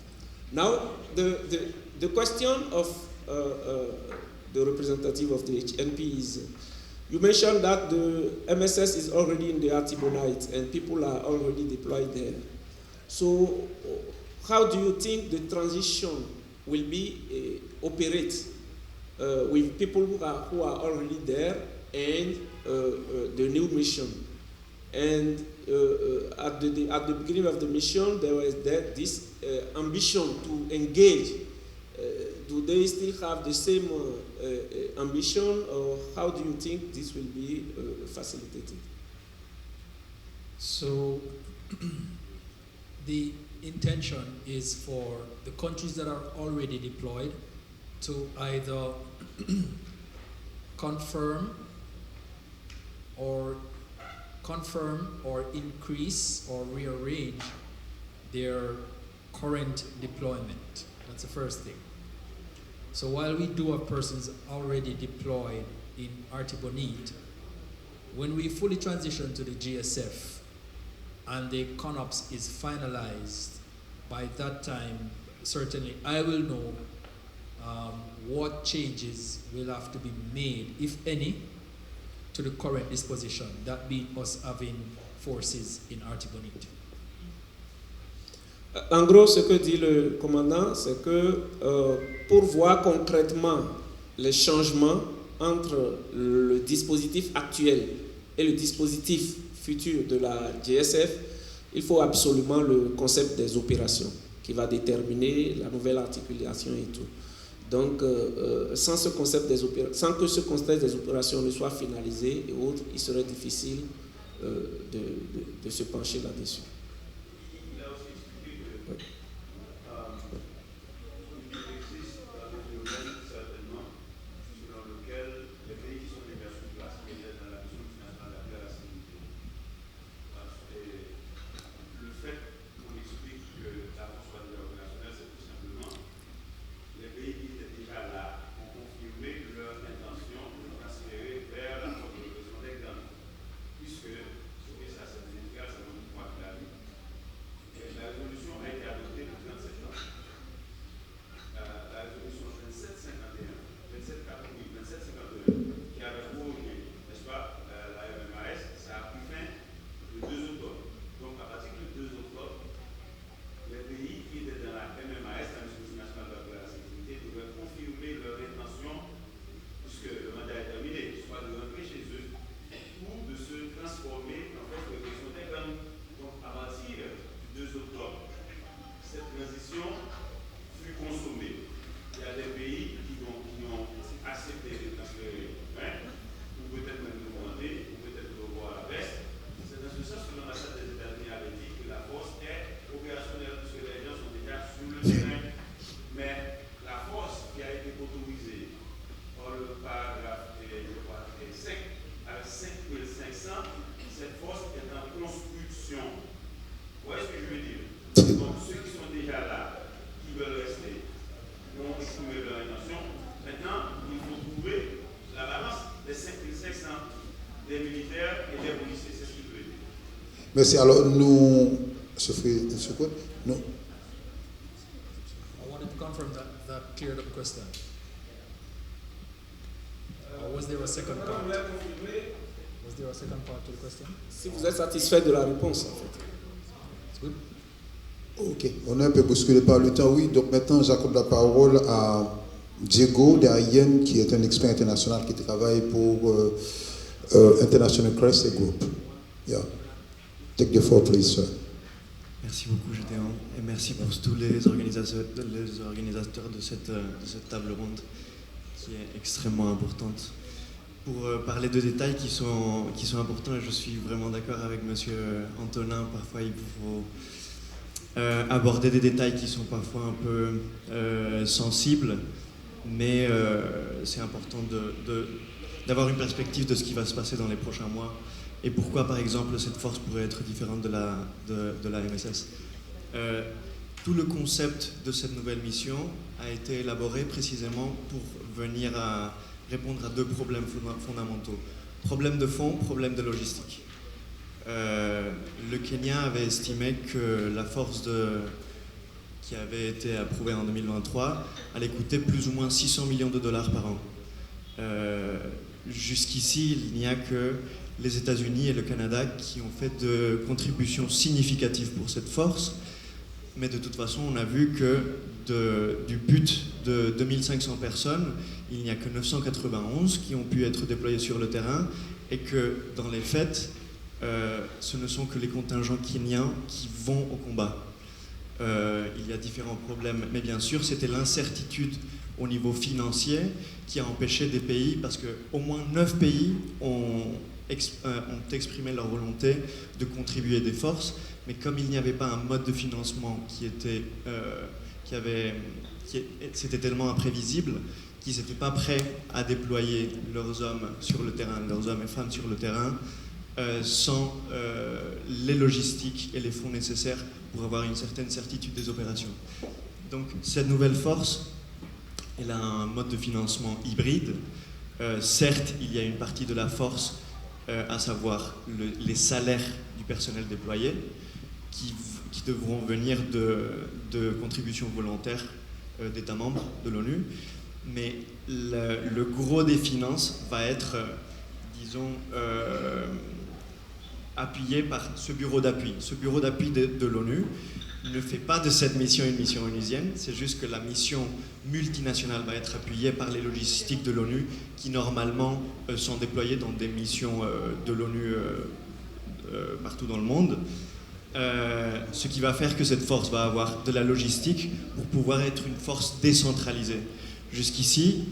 Now, the question of the representative of the HNP is, you mentioned that the MSS is already in the Artibonite and people are already deployed there. So how do you think the transition will be operate with people who are already there and the new mission? And at the beginning of the mission, there was this ambition to engage. Do they still have the same ambition, or how do you think this will be facilitated? So the intention is for the countries that are already deployed to either confirm or increase or rearrange their current deployment. That's the first thing. So while we do have persons already deployed in Artibonite, when we fully transition to the GSF and the CONOPS is finalized, by that time, certainly I will know what changes will have to be made, if any, to the current disposition, that being us having forces in Artibonite. En gros, ce que dit le commandant, c'est que pour voir concrètement les changements entre le dispositif actuel et le dispositif futur de la GSF, il faut absolument le concept des opérations qui va déterminer la nouvelle articulation et tout. Donc, sans que ce concept des opérations ne soit finalisé et autres, il serait difficile de se pencher là-dessus. Merci. Alors, nous, nous. I wanted to confirm that cleared up the question. Or was there a second part? Was there a second part to the question? Si vous êtes satisfait de la réponse, en fait. It's good. Ok, on est un peu bousculé par le temps, oui. Donc maintenant, j'accorde la parole à Diego Derrien, qui est un expert international qui travaille pour International Crisis Group. Yeah. Take the floor, please, sir. Merci beaucoup, Gédéon, et merci pour tous les organisateurs de cette table ronde qui est extrêmement importante. pour parler de détails qui sont importants, et je suis vraiment d'accord avec M. Antonin. Parfois, il faut aborder des détails qui sont parfois un peu sensibles, mais c'est important d'avoir une perspective de ce qui va se passer dans les prochains mois et pourquoi, par exemple, cette force pourrait être différente de la MSS. Tout le concept de cette nouvelle mission a été élaboré précisément pour venir à répondre à deux problèmes fondamentaux. Problème de fond, problème de logistique. Le Kenya avait estimé que la force qui avait été approuvée en 2023 allait coûter plus ou moins 600 millions de dollars par an. Jusqu'ici, il n'y a que les États-Unis et le Canada qui ont fait de contributions significatives pour cette force, mais de toute façon, on a vu que du but de 2500 personnes, il n'y a que 991 qui ont pu être déployés sur le terrain, et que dans les faits, ce ne sont que les contingents kenyans qui vont au combat. Il y a différents problèmes, mais bien sûr, c'était l'incertitude au niveau financier qui a empêché des pays, parce qu'au moins 9 pays ont exprimé leur volonté de contribuer des forces, mais comme il n'y avait pas un mode de financement c'était tellement imprévisible qu'ils n'étaient pas prêts à déployer leurs hommes sur le terrain, leurs hommes et femmes sur le terrain, sans les logistiques et les fonds nécessaires pour avoir une certaine certitude des opérations. Donc cette nouvelle force, elle a un mode de financement hybride. Certes, il y a une partie de la force, à savoir les salaires du personnel déployé, qui devront venir de contributions volontaires d'États membres de l'ONU, mais le gros des finances va être, disons, appuyé par ce bureau d'appui. Ce bureau d'appui de l'ONU ne fait pas de cette mission une mission onusienne, c'est juste que la mission multinationale va être appuyée par les logistiques de l'ONU qui normalement sont déployées dans des missions de l'ONU partout dans le monde. Ce qui va faire que cette force va avoir de la logistique pour pouvoir être une force décentralisée. Jusqu'ici,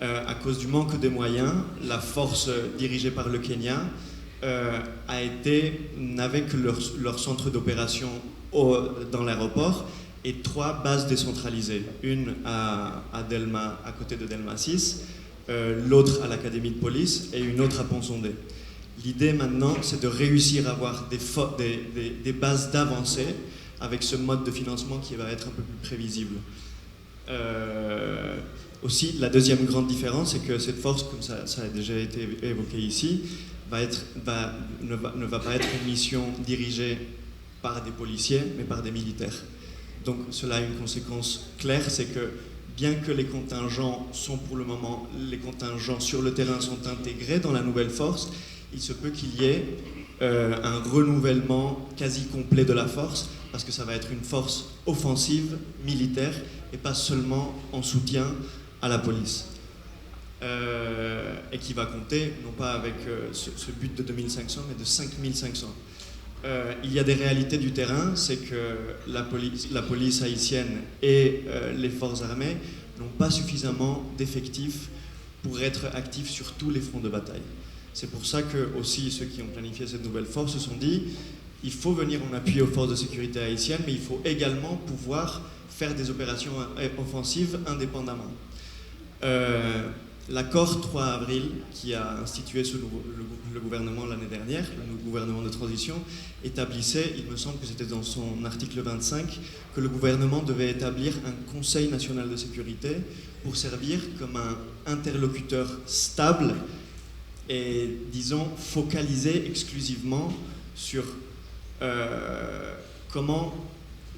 à cause du manque de moyens, la force dirigée par le Kenya n'avait que leur centre d'opération dans l'aéroport et 3 bases décentralisées. Une à Delma, à côté de Delma 6, l'autre à l'académie de police et une autre à Pont-Sondé. L'idée maintenant, c'est de réussir à avoir des bases d'avancée avec ce mode de financement qui va être un peu plus prévisible. Aussi, la deuxième grande différence, c'est que cette force, comme ça a déjà été évoqué ici, ne va pas être une mission dirigée par des policiers, mais par des militaires. Donc cela a une conséquence claire, c'est que bien que les contingents sont pour le moment, les contingents sur le terrain sont intégrés dans la nouvelle force, il se peut qu'il y ait un renouvellement quasi complet de la force, parce que ça va être une force offensive, militaire, et pas seulement en soutien à la police. Et qui va compter, non pas avec ce but de 2500, mais de 5500. Il y a des réalités du terrain, c'est que la police haïtienne et les forces armées n'ont pas suffisamment d'effectifs pour être actifs sur tous les fronts de bataille. C'est pour ça que aussi ceux qui ont planifié cette nouvelle force se sont dit il faut venir en appui aux forces de sécurité haïtiennes, mais il faut également pouvoir faire des opérations offensives indépendamment. L'accord 3 avril qui a institué le gouvernement l'année dernière, le gouvernement de transition, établissait, il me semble que c'était dans son article 25, que le gouvernement devait établir un Conseil national de sécurité pour servir comme un interlocuteur stable et, disons, focalisé exclusivement sur comment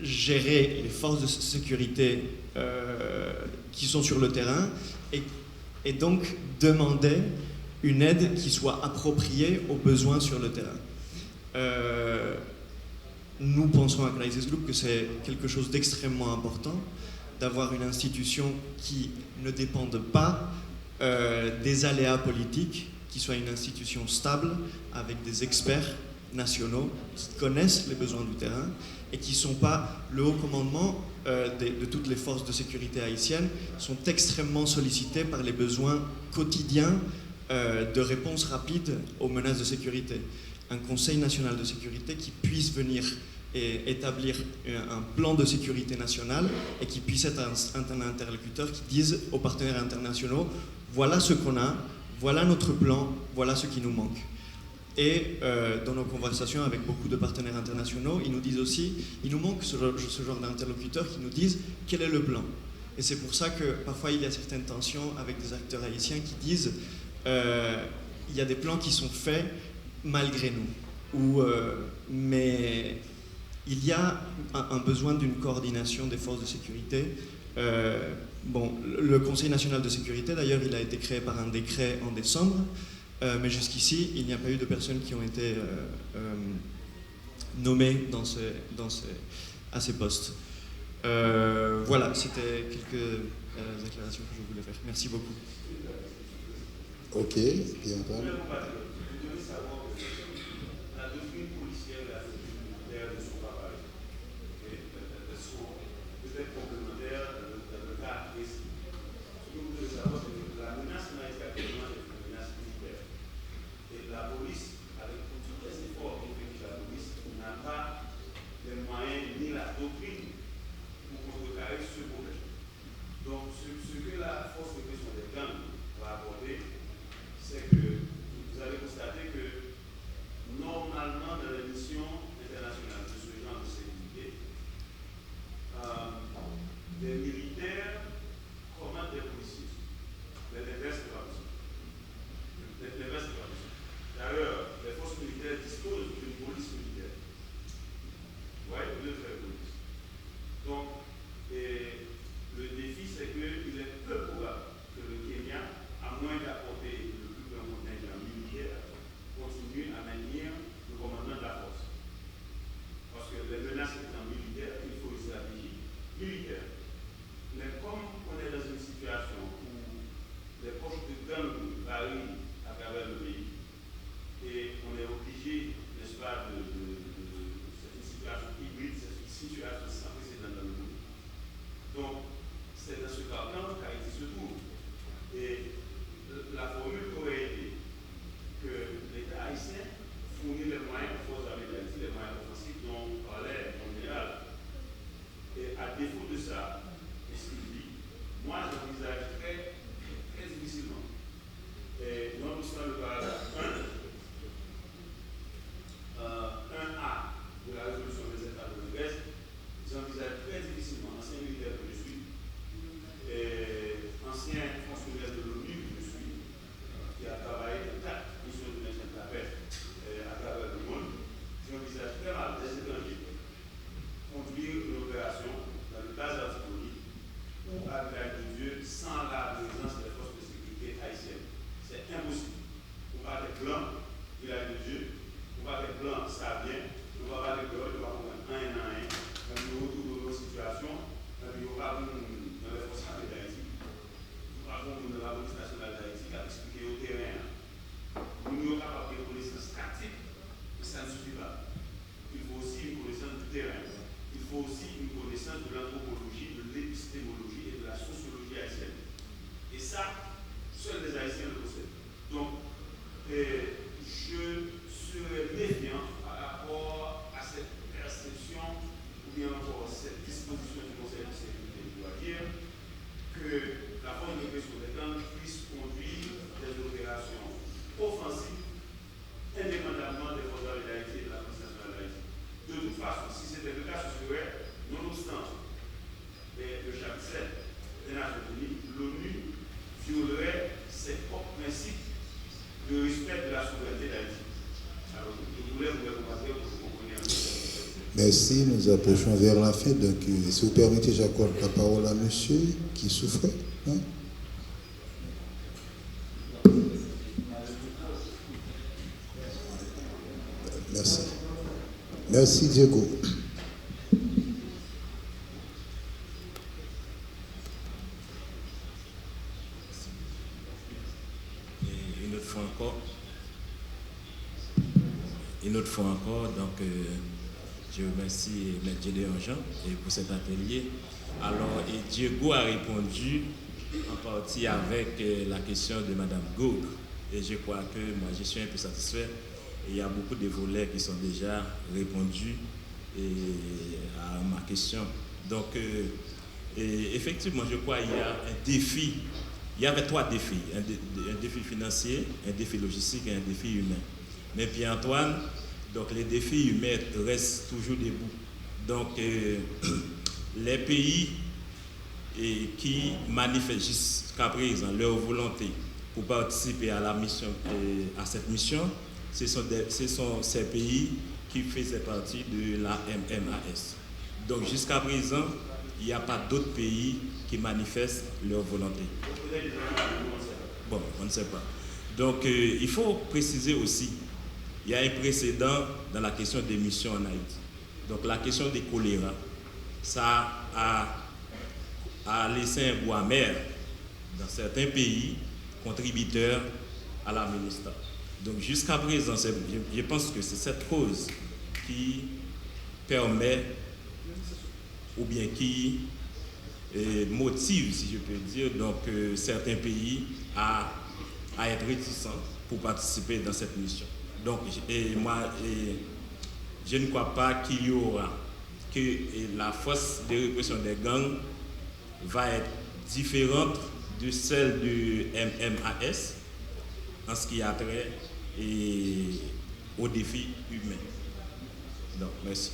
gérer les forces de sécurité qui sont sur le terrain et donc demander une aide qui soit appropriée aux besoins sur le terrain. Nous pensons à Crisis Group que c'est quelque chose d'extrêmement important d'avoir une institution qui ne dépende pas des aléas politiques, qui soit une institution stable avec des experts nationaux qui connaissent les besoins du terrain et qui ne sont pas le haut commandement de toutes les forces de sécurité haïtiennes, sont extrêmement sollicités par les besoins quotidiens de réponse rapide aux menaces de sécurité. Un Conseil national de sécurité qui puisse venir et établir un plan de sécurité nationale et qui puisse être un interlocuteur qui dise aux partenaires internationaux, voilà ce qu'on a, voilà notre plan, voilà ce qui nous manque. Et dans nos conversations avec beaucoup de partenaires internationaux, ils nous disent aussi, il nous manque ce genre d'interlocuteurs qui nous disent quel est le plan. Et c'est pour ça que parfois il y a certaines tensions avec des acteurs haïtiens qui disent il y a des plans qui sont faits malgré nous. Mais il y a un besoin d'une coordination des forces de sécurité. Le Conseil national de sécurité, d'ailleurs, il a été créé par un décret en décembre, mais jusqu'ici, il n'y a pas eu de personnes qui ont été nommées à ces postes. Voilà, c'était quelques déclarations que je voulais faire. Merci beaucoup. Ok, bien entendu. Merci, nous approchons vers la fin. Donc, si vous permettez, j'accorde la parole à monsieur qui souffrait. Hein? Merci. Merci, Diego. Une autre fois encore, donc je remercie M. Gédéon Jean pour cet atelier. Alors, Diego a répondu en partie avec la question de Mme Goug. Et je crois que moi, je suis un peu satisfait. Et il y a beaucoup de volets qui sont déjà répondus à ma question. Donc, effectivement, je crois qu'il y a un défi. Il y avait 3 défis. Un défi financier, un défi logistique et un défi humain. Mais Pierre-Antoine, donc les défis humains restent toujours debout. Donc, les pays qui manifestent jusqu'à présent leur volonté pour participer à la mission, à cette mission, ce sont ces pays qui faisaient partie de la MMAS. Donc jusqu'à présent, il n'y a pas d'autres pays qui manifestent leur volonté. Bon, on ne sait pas. Donc il faut préciser aussi, il y a un précédent dans la question des missions en Haïti. Donc la question des choléra, ça a laissé un goût amer dans certains pays contributeurs à la MINUSTAH. Donc jusqu'à présent, je pense que c'est cette cause qui permet ou bien qui motive, si je peux dire, donc certains pays à être réticents pour participer dans cette mission. Donc je ne crois pas qu'il y aura que la force de répression des gangs va être différente de celle du MMAS en ce qui a trait aux défis humains. Donc, merci.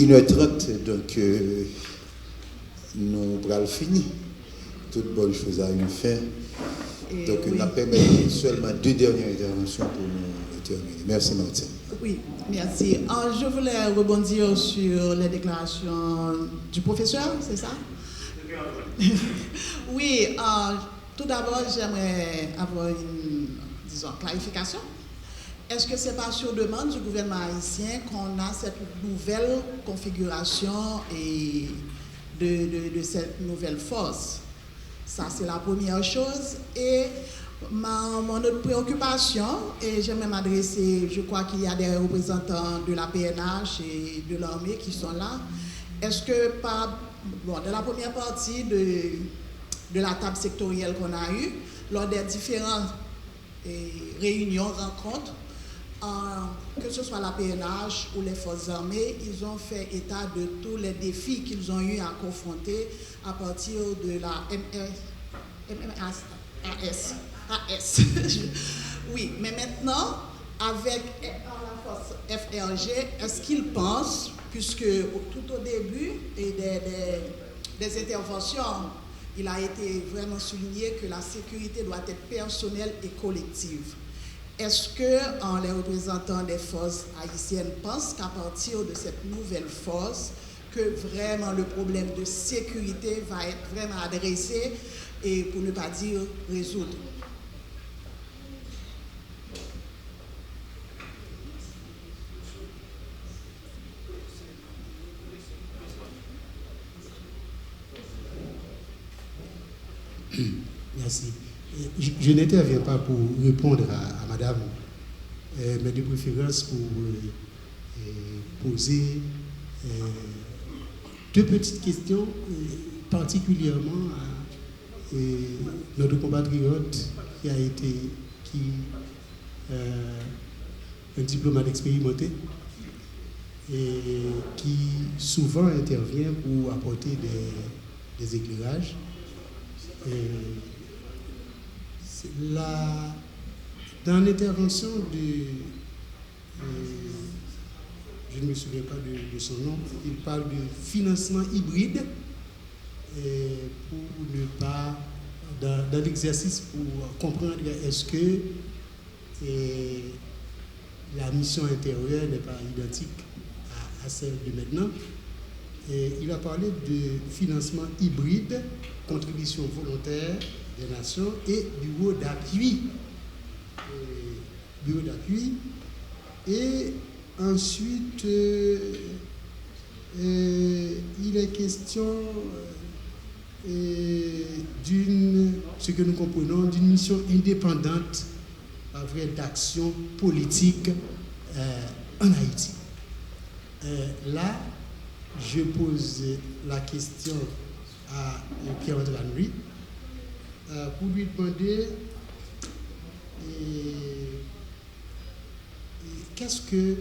Une heure 30, donc nous allons finir. Toute bonne chose a une fin. Donc oui. On a permis seulement 2 dernières interventions pour nous terminer. Merci Martine. Oui, merci. Je voulais rebondir sur les déclarations du professeur, c'est ça? Oui, tout d'abord, j'aimerais avoir une, disons, clarification. Est-ce que c'est pas sur demande du gouvernement haïtien qu'on a cette nouvelle configuration de cette nouvelle force? Ça, c'est la première chose. Et mon autre préoccupation, et j'aimerais m'adresser, je crois qu'il y a des représentants de la PNH et de l'armée qui sont là. Est-ce que dans la première partie de la table sectorielle qu'on a eue, lors des différentes réunions, rencontres, que ce soit la PNH ou les forces armées, ils ont fait état de tous les défis qu'ils ont eu à confronter à partir de la MMAS. Oui, mais maintenant, avec la force FRG, est-ce qu'ils pensent, puisque tout au début des interventions, il a été vraiment souligné que la sécurité doit être personnelle et collective. Est-ce que les représentants des forces haïtiennes pensent qu'à partir de cette nouvelle force, que vraiment le problème de sécurité va être vraiment adressé et pour ne pas dire résoudre? Merci. Je n'interviens pas pour répondre à madame, mais de préférence pour poser 2 petites questions, particulièrement à notre compatriote un diplomate expérimenté et qui souvent intervient pour apporter des éclairages. Dans l'intervention je ne me souviens pas de son nom, il parle de financement hybride pour ne pas, dans l'exercice pour comprendre est-ce que la mission intérieure n'est pas identique à celle de maintenant. Il a parlé de financement hybride, contribution volontaire des nations et bureau d'appui. Et ensuite, il est question ce que nous comprenons, d'une mission indépendante, pas vrai, d'action politique en Haïti. Là, je pose la question à Pierre-André Henry pour lui demander qu'est-ce que,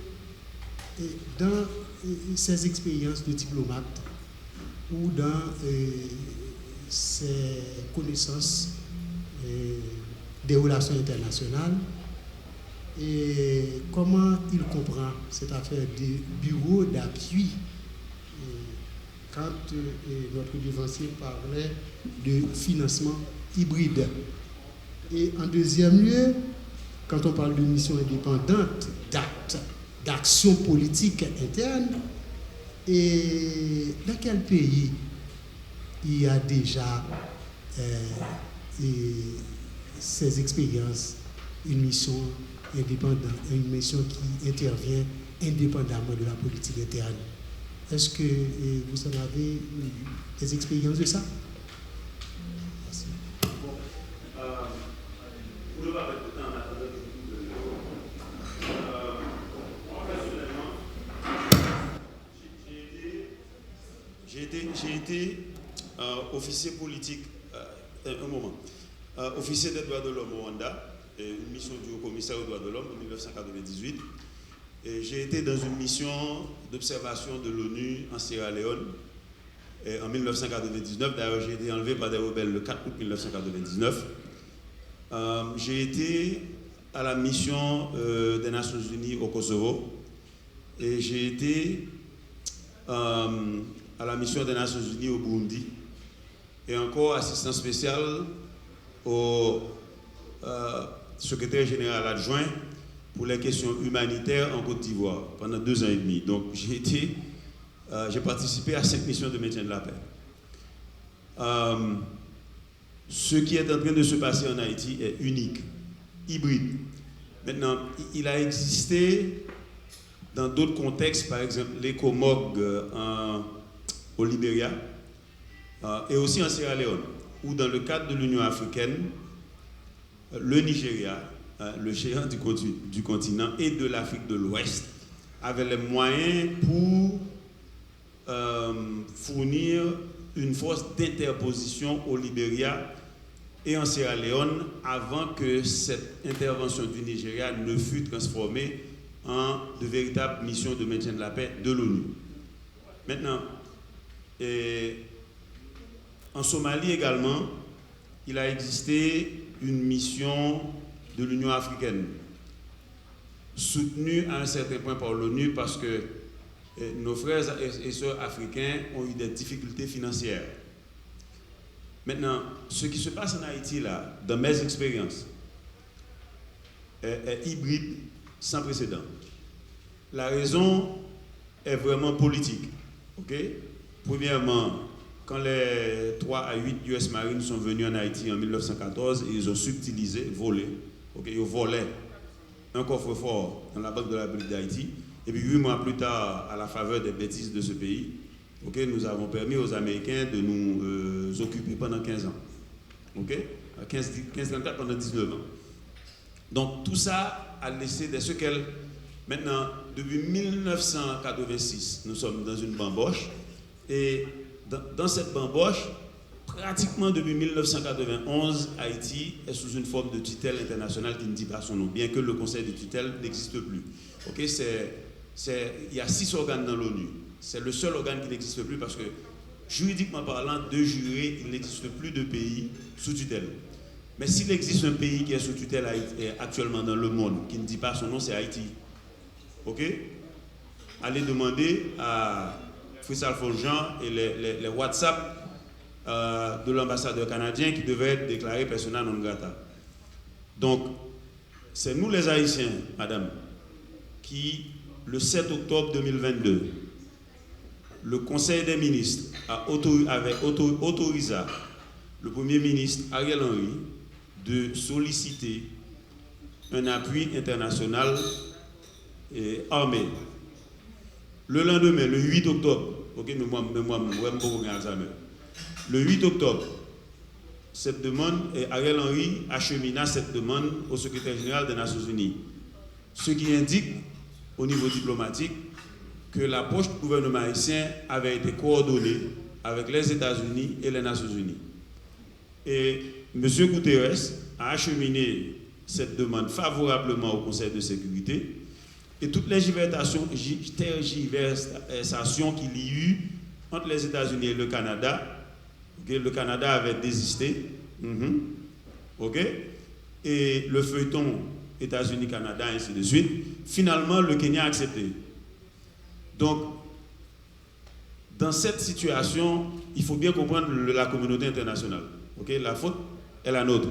dans ses expériences de diplomate ou dans ses connaissances des relations internationales, et comment il comprend cette affaire de bureau d'appui quand notre devancier parlait de financement hybride. Et en deuxième lieu, quand on parle de mission indépendante, d'action politique interne, et dans quel pays il y a déjà ces expériences, une mission indépendante, une mission qui intervient indépendamment de la politique interne? Est-ce que vous en avez des expériences de ça? Merci. Pour ne pas perdre de temps, en attendant j'ai été officier politique un moment, officier des droits de l'homme au Rwanda, une mission du haut-commissaire aux droits de l'homme en 1998. Et j'ai été dans une mission d'observation de l'ONU en Sierra Leone en 1999. D'ailleurs, j'ai été enlevé par des rebelles le 4 août 1999. J'ai été à la mission des Nations Unies au Kosovo et j'ai été à la mission des Nations Unies au Burundi et encore assistant spécial au secrétaire général adjoint pour les questions humanitaires en Côte d'Ivoire pendant 2 ans et demi. Donc j'ai participé à 5 missions de maintien de la paix. Ce qui est en train de se passer en Haïti est unique, hybride. Maintenant, il a existé dans d'autres contextes, par exemple l'ECOMOG au Libéria et aussi en Sierra Leone, où dans le cadre de l'Union africaine, le Nigeria, le géant du continent et de l'Afrique de l'Ouest, avait les moyens pour fournir une force d'interposition au Libéria et en Sierra Leone avant que cette intervention du Nigeria ne fût transformée en de véritables missions de maintien de la paix de l'ONU. Maintenant, en Somalie également, il a existé une mission de l'Union africaine, soutenue à un certain point par l'ONU parce que nos frères et sœurs africains ont eu des difficultés financières. Maintenant, ce qui se passe en Haïti, là, dans mes expériences, est hybride, sans précédent. La raison est vraiment politique. Okay? Premièrement, quand les 3 à 8 US Marines sont venus en Haïti en 1914, ils ont subtilisé, volé, okay? Ils volaient un coffre-fort dans la Banque de la République d'Haïti. Et puis 8 mois plus tard, à la faveur des bêtises de ce pays, okay, nous avons permis aux Américains de nous occuper pendant 15 ans. Okay? 15-34 pendant 19 ans. Donc tout ça a laissé des séquelles. Maintenant, depuis 1986, nous sommes dans une bamboche. Et dans cette bamboche, pratiquement depuis 1991, Haïti est sous une forme de tutelle internationale qui ne dit pas son nom, bien que le conseil de tutelle n'existe plus. Okay? il y a 6 organes dans l'ONU. C'est le seul organe qui n'existe plus parce que, juridiquement parlant, de juré, il n'existe plus de pays sous tutelle. Mais s'il existe un pays qui est sous tutelle actuellement dans le monde, qui ne dit pas son nom, c'est Haïti. Ok? Allez demander à Frissal Foljean et les WhatsApp de l'ambassadeur canadien qui devait être déclaré persona non grata. Donc, c'est nous les Haïtiens, madame, qui, le 7 octobre 2022, le Conseil des ministres avait autorisé le Premier ministre Ariel Henry de solliciter un appui international armé. Le lendemain, le 8 octobre, ok, le 8 octobre, cette demande, Ariel Henry achemina cette demande au secrétaire général des Nations Unies. Ce qui indique, au niveau diplomatique, que l'approche du gouvernement haïtien avait été coordonnée avec les États-Unis et les Nations Unies. Et M. Guterres a acheminé cette demande favorablement au Conseil de sécurité et toutes les tergiversations qu'il y a eu entre les États-Unis et le Canada. Okay, le Canada avait désisté. Et le feuilleton États-Unis-Canada, ainsi de suite. Finalement, le Kenya a accepté. Donc, dans cette situation, il faut bien comprendre la communauté internationale. Okay? La faute est la nôtre.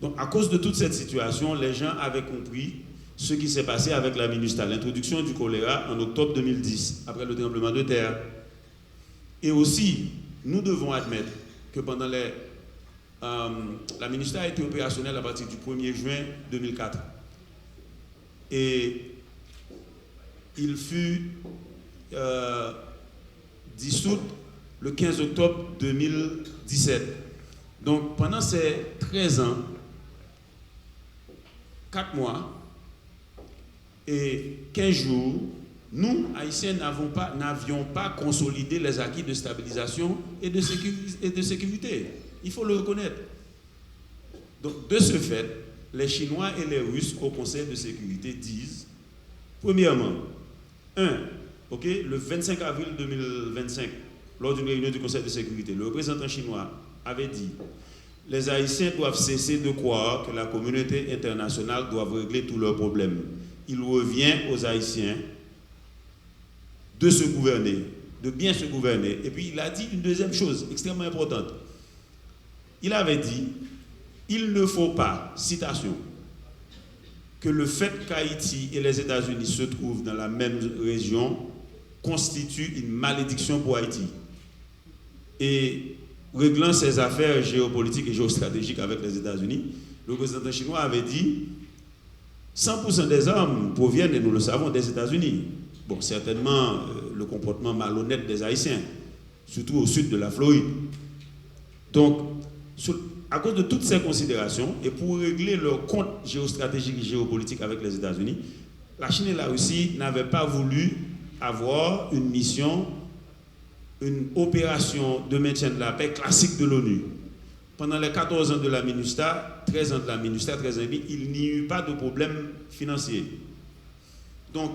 Donc, à cause de toute cette situation, les gens avaient compris ce qui s'est passé avec la MINUSTAH, l'introduction du choléra en octobre 2010, après le tremblement de terre. Et aussi, nous devons admettre que pendant la MINUSTAH a été opérationnelle à partir du 1er juin 2004. Et il fut dissout le 15 octobre 2017. Donc pendant ces 13 ans, 4 mois et 15 jours, nous, Haïtiens, n'avions pas consolidé les acquis de stabilisation et de sécurité. Il faut le reconnaître. Donc, de ce fait, les Chinois et les Russes au Conseil de sécurité disent, premièrement, le 25 avril 2025, lors d'une réunion du Conseil de sécurité, le représentant chinois avait dit « Les Haïtiens doivent cesser de croire que la communauté internationale doit régler tous leurs problèmes. Il revient aux Haïtiens de se gouverner, de bien se gouverner. » Et puis il a dit une deuxième chose extrêmement importante. Il avait dit, il ne faut pas, citation, que le fait qu'Haïti et les États-Unis se trouvent dans la même région constitue une malédiction pour Haïti. Et réglant ses affaires géopolitiques et géostratégiques avec les États-Unis, le représentant chinois avait dit 100% des armes proviennent, et nous le savons, des États-Unis. Bon, certainement le comportement malhonnête des Haïtiens, surtout au sud de la Floride. Donc, à cause de toutes ces considérations, et pour régler leur compte géostratégique et géopolitique avec les États-Unis, la Chine et la Russie n'avaient pas voulu avoir une mission, une opération de maintien de la paix classique de l'ONU. Pendant les 14 ans de la MINUSTAH, 13 ans de la MINUSTAH, 13 ans et demi, il n'y eut pas de problème financier. Donc,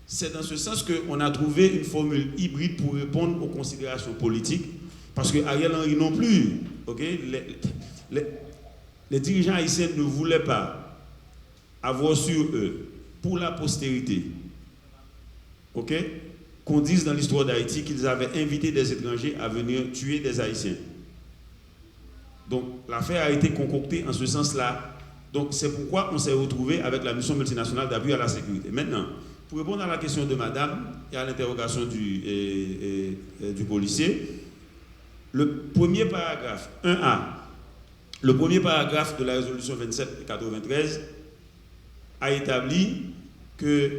c'est dans ce sens qu'on a trouvé une formule hybride pour répondre aux considérations politiques, parce que Ariel Henry non plus, les dirigeants haïtiens ne voulaient pas avoir sur eux, pour la postérité, qu'on dise dans l'histoire d'Haïti qu'ils avaient invité des étrangers à venir tuer des Haïtiens. Donc l'affaire a été concoctée en ce sens-là. Donc c'est pourquoi on s'est retrouvé avec la mission multinationale d'appui à la sécurité. Maintenant, pour répondre à la question de madame et à l'interrogation du policier, le premier paragraphe, 1A, le premier paragraphe de la résolution 2793 a établi que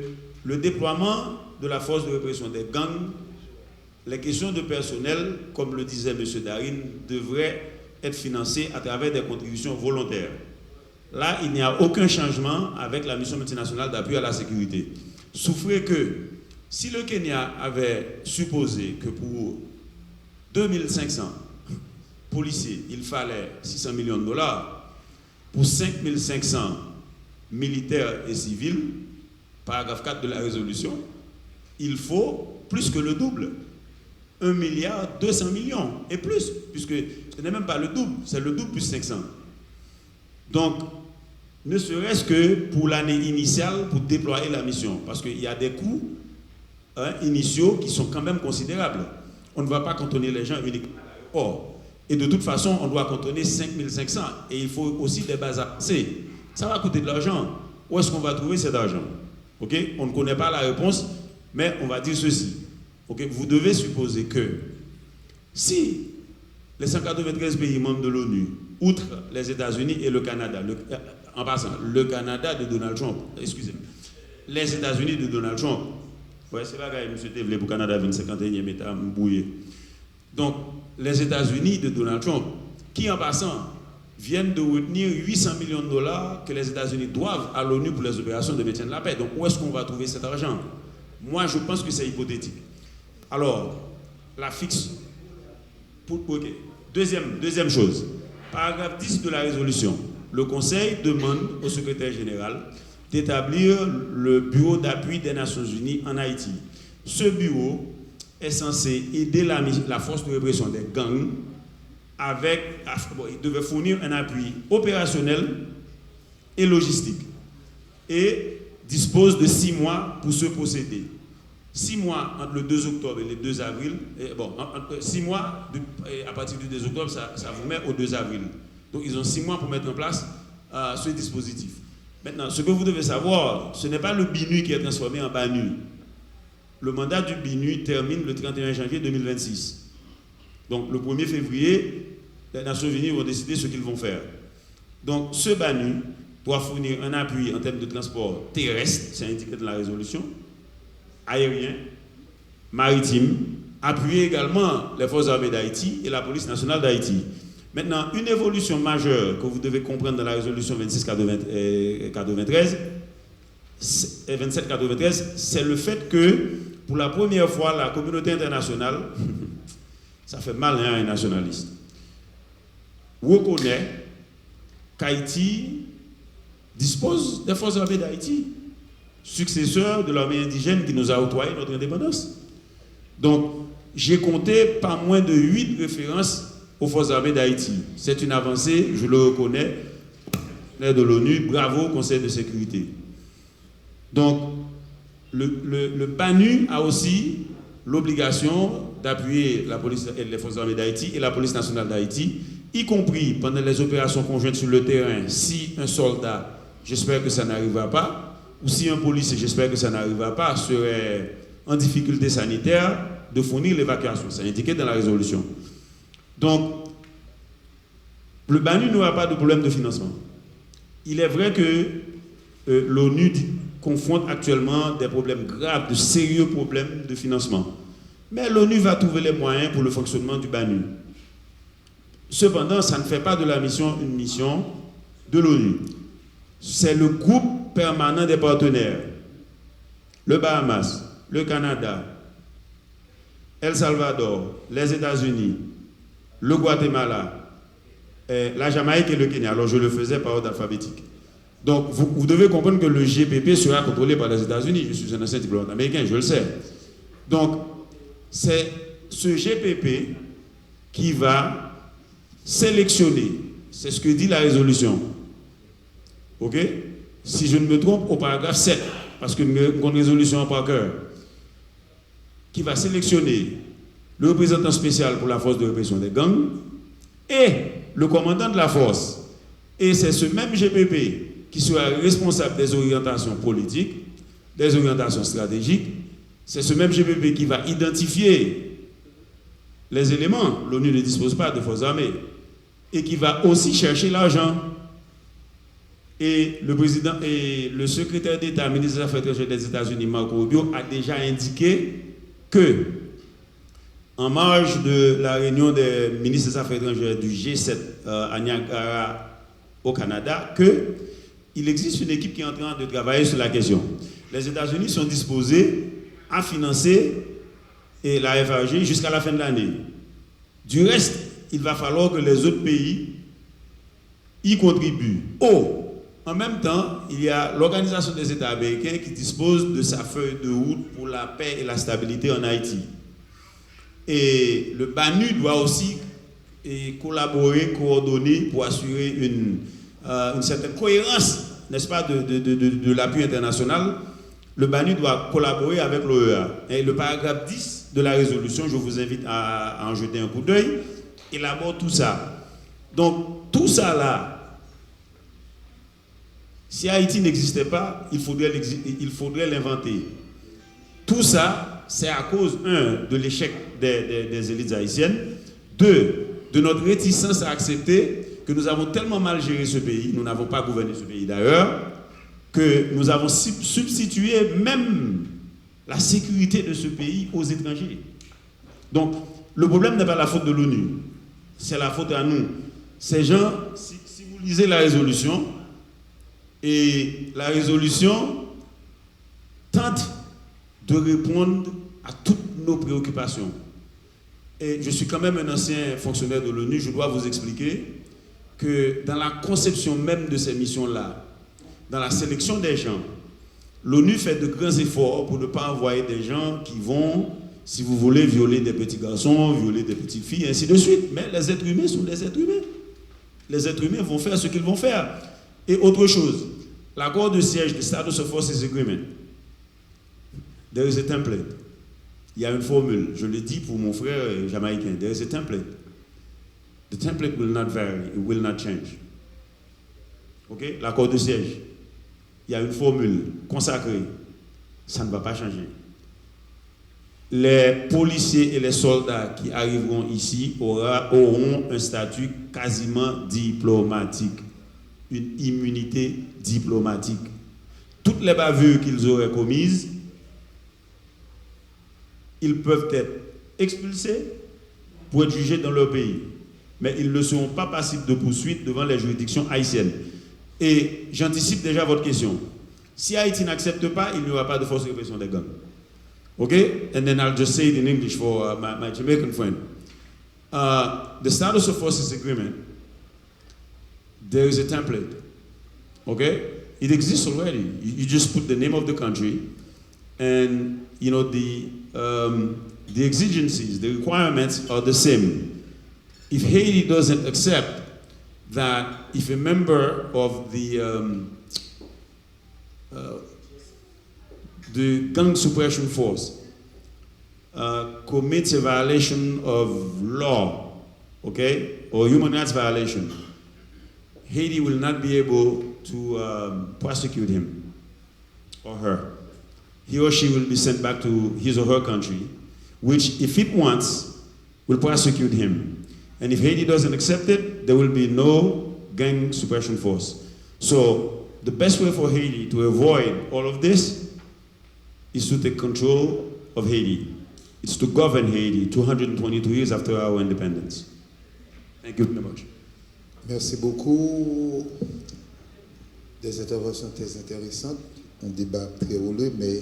le déploiement de la force de répression des gangs, les questions de personnel, comme le disait M. Darine, devraient être financées à travers des contributions volontaires. Là, il n'y a aucun changement avec la mission multinationale d'appui à la sécurité. Souffrez que si le Kenya avait supposé que pour 2500 policiers, il fallait 600 millions de dollars, pour 5500 militaires et civils, paragraphe 4 de la résolution, il faut plus que le double. 1,2 milliard et plus, puisque ce n'est même pas le double, c'est le double plus 500. Donc, ne serait-ce que pour l'année initiale, pour déployer la mission, parce qu'il y a des coûts initiaux qui sont quand même considérables. On ne va pas cantonner les gens uniquement. Et de toute façon, on doit cantonner 5500, et il faut aussi des bases avancées. Ça va coûter de l'argent. Où est-ce qu'on va trouver cet argent? Okay? On ne connaît pas la réponse, mais on va dire ceci. Okay? Vous devez supposer que si les 193 pays membres de l'ONU, outre les États-Unis et le Canada, en passant, le Canada de Donald Trump, excusez-moi, les États-Unis de Donald Trump, ouais, c'est là que M. Tevle pour Canada 51e État bouillé. Donc, les États-Unis de Donald Trump, qui en passant viennent de retenir 800 millions de dollars que les États-Unis doivent à l'ONU pour les opérations de maintien de la paix. Donc, où est-ce qu'on va trouver cet argent? Moi, je pense que c'est hypothétique. Alors, la fixe. Okay. Deuxième chose. Paragraphe 10 de la résolution. Le Conseil demande au secrétaire général d'établir le bureau d'appui des Nations Unies en Haïti. Ce bureau est censé aider la force de répression des gangs il devait fournir un appui opérationnel et logistique et dispose de 6 mois pour se procéder. 6 mois entre le 2 octobre et le 2 avril, 6 mois à partir du 2 octobre, ça vous met au 2 avril. Donc ils ont 6 mois pour mettre en place ce dispositif. Maintenant, ce que vous devez savoir, ce n'est pas le BINU qui est transformé en BANU. Le mandat du BINU termine le 31 janvier 2026. Donc le 1er février, les Nations Unies vont décider ce qu'ils vont faire. Donc ce BANU doit fournir un appui en termes de transport terrestre, c'est indiqué dans la résolution, aérien, maritime, appuyer également les forces armées d'Haïti et la police nationale d'Haïti. Maintenant, une évolution majeure que vous devez comprendre dans la résolution 2793, c'est le fait que, pour la première fois, la communauté internationale, ça fait mal à un nationaliste, reconnaît qu'Haïti dispose des forces armées d'Haïti, successeur de l'armée indigène qui nous a octroyé notre indépendance. Donc, j'ai compté pas moins de 8 références aux forces armées d'Haïti. C'est une avancée, je le reconnais, de l'ONU, bravo Conseil de sécurité. Donc, le BANU a aussi l'obligation d'appuyer la police et les forces armées d'Haïti et la police nationale d'Haïti, y compris pendant les opérations conjointes sur le terrain, si un soldat, j'espère que ça n'arrivera pas, ou si un policier, j'espère que ça n'arrivera pas, serait en difficulté sanitaire, de fournir l'évacuation. C'est indiqué dans la résolution. Donc, le BANU n'aura pas de problème de financement. Il est vrai que l'ONU confronte actuellement des problèmes graves, de sérieux problèmes de financement. Mais l'ONU va trouver les moyens pour le fonctionnement du BANU. Cependant, ça ne fait pas de la mission une mission de l'ONU. C'est le groupe permanent des partenaires. Le Bahamas, le Canada, El Salvador, les États-Unis, le Guatemala, la Jamaïque et le Kenya. Alors je le faisais par ordre alphabétique. Donc vous devez comprendre que le GPP sera contrôlé par les États-Unis. Je suis un ancien diplomate américain, je le sais. Donc c'est ce GPP qui va sélectionner, c'est ce que dit la résolution. Ok? Si je ne me trompe, au paragraphe 7, parce que nous avons une résolution par cœur, qui va sélectionner le représentant spécial pour la force de répression des gangs et le commandant de la force. Et c'est ce même GPP qui sera responsable des orientations politiques, des orientations stratégiques. C'est ce même GPP qui va identifier les éléments. L'ONU ne dispose pas de forces armées. Et qui va aussi chercher l'argent. Et le président et le secrétaire d'État, ministre des Affaires étrangères des États-Unis, Marco Rubio, a déjà indiqué que, en marge de la réunion des ministres des Affaires étrangères du G7 à Niagara, au Canada, qu'il existe une équipe qui est en train de travailler sur la question. Les États-Unis sont disposés à financer la FAG jusqu'à la fin de l'année. Du reste, il va falloir que les autres pays y contribuent. En même temps, il y a l'Organisation des États américains qui dispose de sa feuille de route pour la paix et la stabilité en Haïti. Et le BANU doit aussi collaborer, coordonner pour assurer une certaine cohérence, n'est-ce pas, de l'appui international. Le BANU doit collaborer avec l'OEA. Et le paragraphe 10 de la résolution, je vous invite à en jeter un coup d'œil, élabore tout ça. Donc, tout ça là, si Haïti n'existait pas, il faudrait l'inventer. Tout ça, c'est à cause, 1, de l'échec des élites haïtiennes, 2, de notre réticence à accepter que nous avons tellement mal géré ce pays, nous n'avons pas gouverné ce pays d'ailleurs, que nous avons substitué même la sécurité de ce pays aux étrangers. Donc, le problème n'est pas la faute de l'ONU, c'est la faute à nous. Ces gens, si vous lisez la résolution, et la résolution tente de répondre à toutes nos préoccupations. Et je suis quand même un ancien fonctionnaire de l'ONU, je dois vous expliquer que dans la conception même de ces missions-là, dans la sélection des gens, l'ONU fait de grands efforts pour ne pas envoyer des gens qui vont, si vous voulez, violer des petits garçons, violer des petites filles, et ainsi de suite. Mais les êtres humains sont des êtres humains. Les êtres humains vont faire ce qu'ils vont faire. Et autre chose, l'accord de siège, the Status of Forces Agreement, there is a template. Il y a une formule. Je le dis pour mon frère jamaïcain. There is a template. The template will not vary. It will not change. OK? L'accord de siège. Il y a une formule consacrée. Ça ne va pas changer. Les policiers et les soldats qui arriveront ici auront un statut quasiment diplomatique. Une immunité diplomatique. Toutes les bavures qu'ils auraient commises, ils peuvent être expulsés pour être jugés dans leur pays. Mais ils ne seront pas passibles de poursuite devant les juridictions haïtiennes. Et j'anticipe déjà votre question. Si Haïti n'accepte pas, il n'y aura pas de force de répression des gangs. OK? And then I'll just say it in English for my Jamaican friend. The Status of Forces Agreement, there is a template. Okay? It exists already. You just put the name of the country and, you know, the exigencies, the requirements are the same. If Haiti doesn't accept that if a member of the gang suppression force commits a violation of law, okay, or human rights violation, Haiti will not be able to prosecute him or her. He or she will be sent back to his or her country, which, if it wants, will prosecute him. And if Haiti doesn't accept it, there will be no gang suppression force. So the best way for Haiti to avoid all of this is to take control of Haiti. It's to govern Haiti 222 years after our independence. Thank you very much. Merci beaucoup. Des interventions très intéressantes, un débat très houleux, mais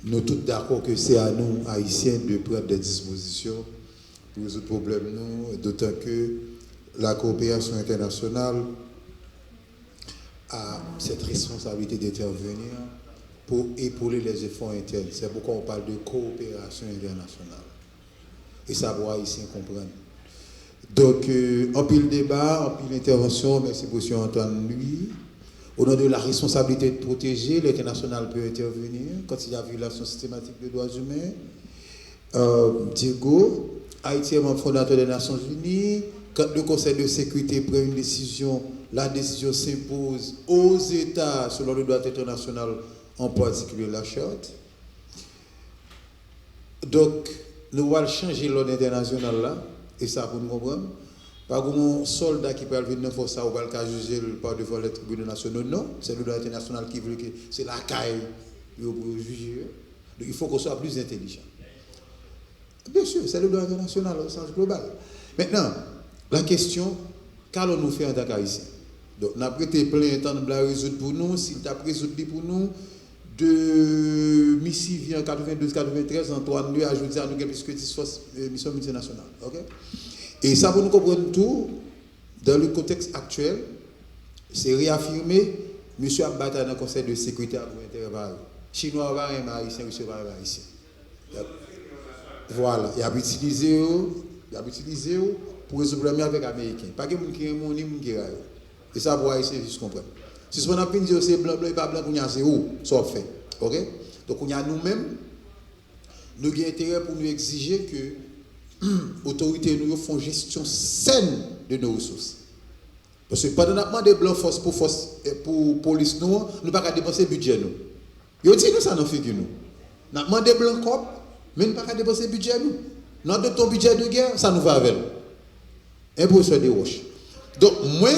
nous sommes tous d'accord que c'est à nous, Haïtiens, de prendre des dispositions pour résoudre le problème, d'autant que la coopération internationale a cette responsabilité d'intervenir pour épauler les efforts internes. C'est pourquoi on parle de coopération internationale. Et ça, pour Haïtiens comprendre. Donc, en pile débat, en pile intervention, merci pour M. Antoine Louis. Au nom de la responsabilité de protéger, l'international peut intervenir quand il y a violation systématique des droits humains. Diego, Haïti est membre fondateur des Nations Unies. Quand le Conseil de sécurité prend une décision, la décision s'impose aux États selon le droit international, en particulier la charte. Donc, nous allons changer l'ordre international là, et ça pour nous comprendre. Pas comme un soldat qui peut venir dans force ou pas le cas juger par devant les tribunaux nationaux, non, c'est le droit international qui veut que c'est la caille pour juger. Donc il faut qu'on soit plus intelligent. Bien sûr, c'est le droit international au sens global. Maintenant, la question, qu'allons-nous faire en tant qu'Haïtiens? Donc, on a prêté plein de temps de la résoudre pour nous, s'il t'a résolu pour nous, de missive en 92-93, Antoine lui a ajouté à nous plus que 10 missions multinationales. Okay? Et ça, pour nous comprendre tout, dans le contexte actuel, c'est réaffirmer monsieur a battu dans le Conseil de sécurité pour intérêt pareil. Chinois va un haïtien, monsieur va un haïtien. Voilà, il a utilisé pour résoudre le problème avec les Américains. Pas que les gens qui ont des gens. Et ça, pour haïtien, juste comprendre. Si ce qu'on a dit, c'est blanc, blanc, et pas blanc, c'est où ça fait. Ok? Donc, on a nous-mêmes, nous avons intérêt pour nous exiger que l'autorité nous font gestion saine de nos ressources. Parce que pendant que nous avons des blancs pour police, nous ne pouvons pas dépenser le budget. Nous dit nous ça dans figure nous. Nous avons demandé blancs cop, mais nous ne pouvons pas dépenser le budget. Nous avons ton budget de guerre, ça nous va avec. Imposition des roches. Donc, moi,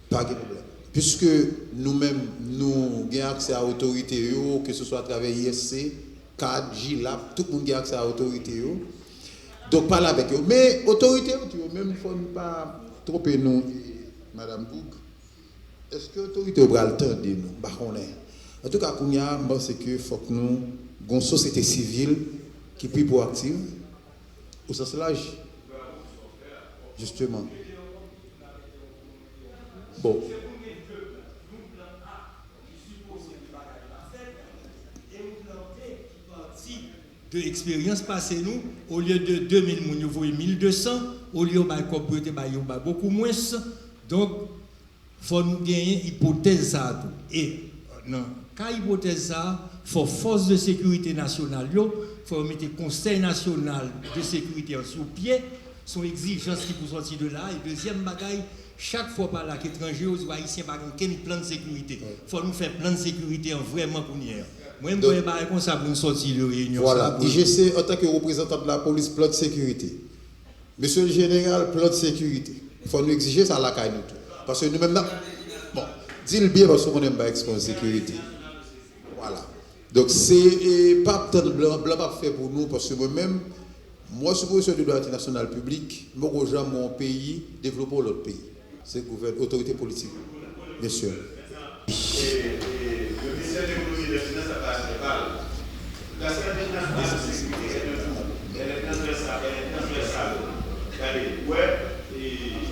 pas de problème. Puisque nous-mêmes, nous avons accès à l'autorité, que ce soit à travers ISC, CAD, GILAP, tout le monde a accès à l'autorité. Donc, parle avec eux. Mais l'autorité, même il ne faut pas tromper nous, Madame Bouk. Est-ce que l'autorité aura le temps de nous? En tout cas, c'est qu'il faut que nous ayons une société civile qui est plus proactive. Au sens large. Justement. Bon. De expérience passée nous, au lieu de 2000, nous voyons 1200, au lieu de beaucoup moins. Donc, il faut nous gagner hypothèse ça. Et non, quand hypothèse ça, il faut force de sécurité nationale, il faut mettre le Conseil national de sécurité en sous-pied, son exigence qui pour sortir de là. Et deuxième bagaille, chaque fois par là qu'étranger, aux haïtiens pas un plan de sécurité. Il faut nous faire plan de sécurité vraiment pour nous. Moi, je ne sais pas comment ça pour nous sortir de réunion. Voilà, IGC en tant que représentant de la police, plan de sécurité. Monsieur le général, plan de sécurité. Il faut nous exiger ça à la caille. Parce que nous-mêmes, bon, dis-le bien parce qu'on n'aime pas exposer la sécurité. Voilà. Donc, c'est pas tant de blanc pas fait pour nous, parce que moi-même, moi, je suis professeur de droit international public, moi, je rejoins mon pays, développer l'autre pays. C'est l'autorité politique. Bien sûr. Le ministère de l'économie et des finances a pas de parle. La stratégie nationale de sécurité est un tout. Elle est transversale. Regardez, ouais, et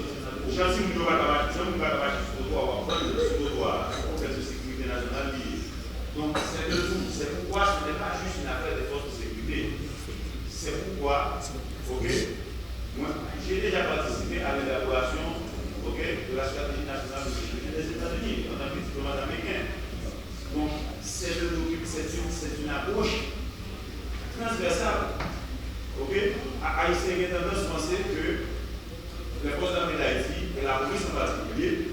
j'en suis nous va sur le trottoir, de sécurité nationale liée. Donc c'est le tout. C'est pourquoi ce n'est pas juste une affaire des forces de sécurité. C'est pourquoi, ok, moi j'ai déjà participé à l'élaboration, ok, de la stratégie nationale de sécurité des États-Unis en tant que diplomate américain. Donc c'est une approche transversale. Ok, Haïtien a tendance à penser que les forces d'armée d'Haïti et la police en particulier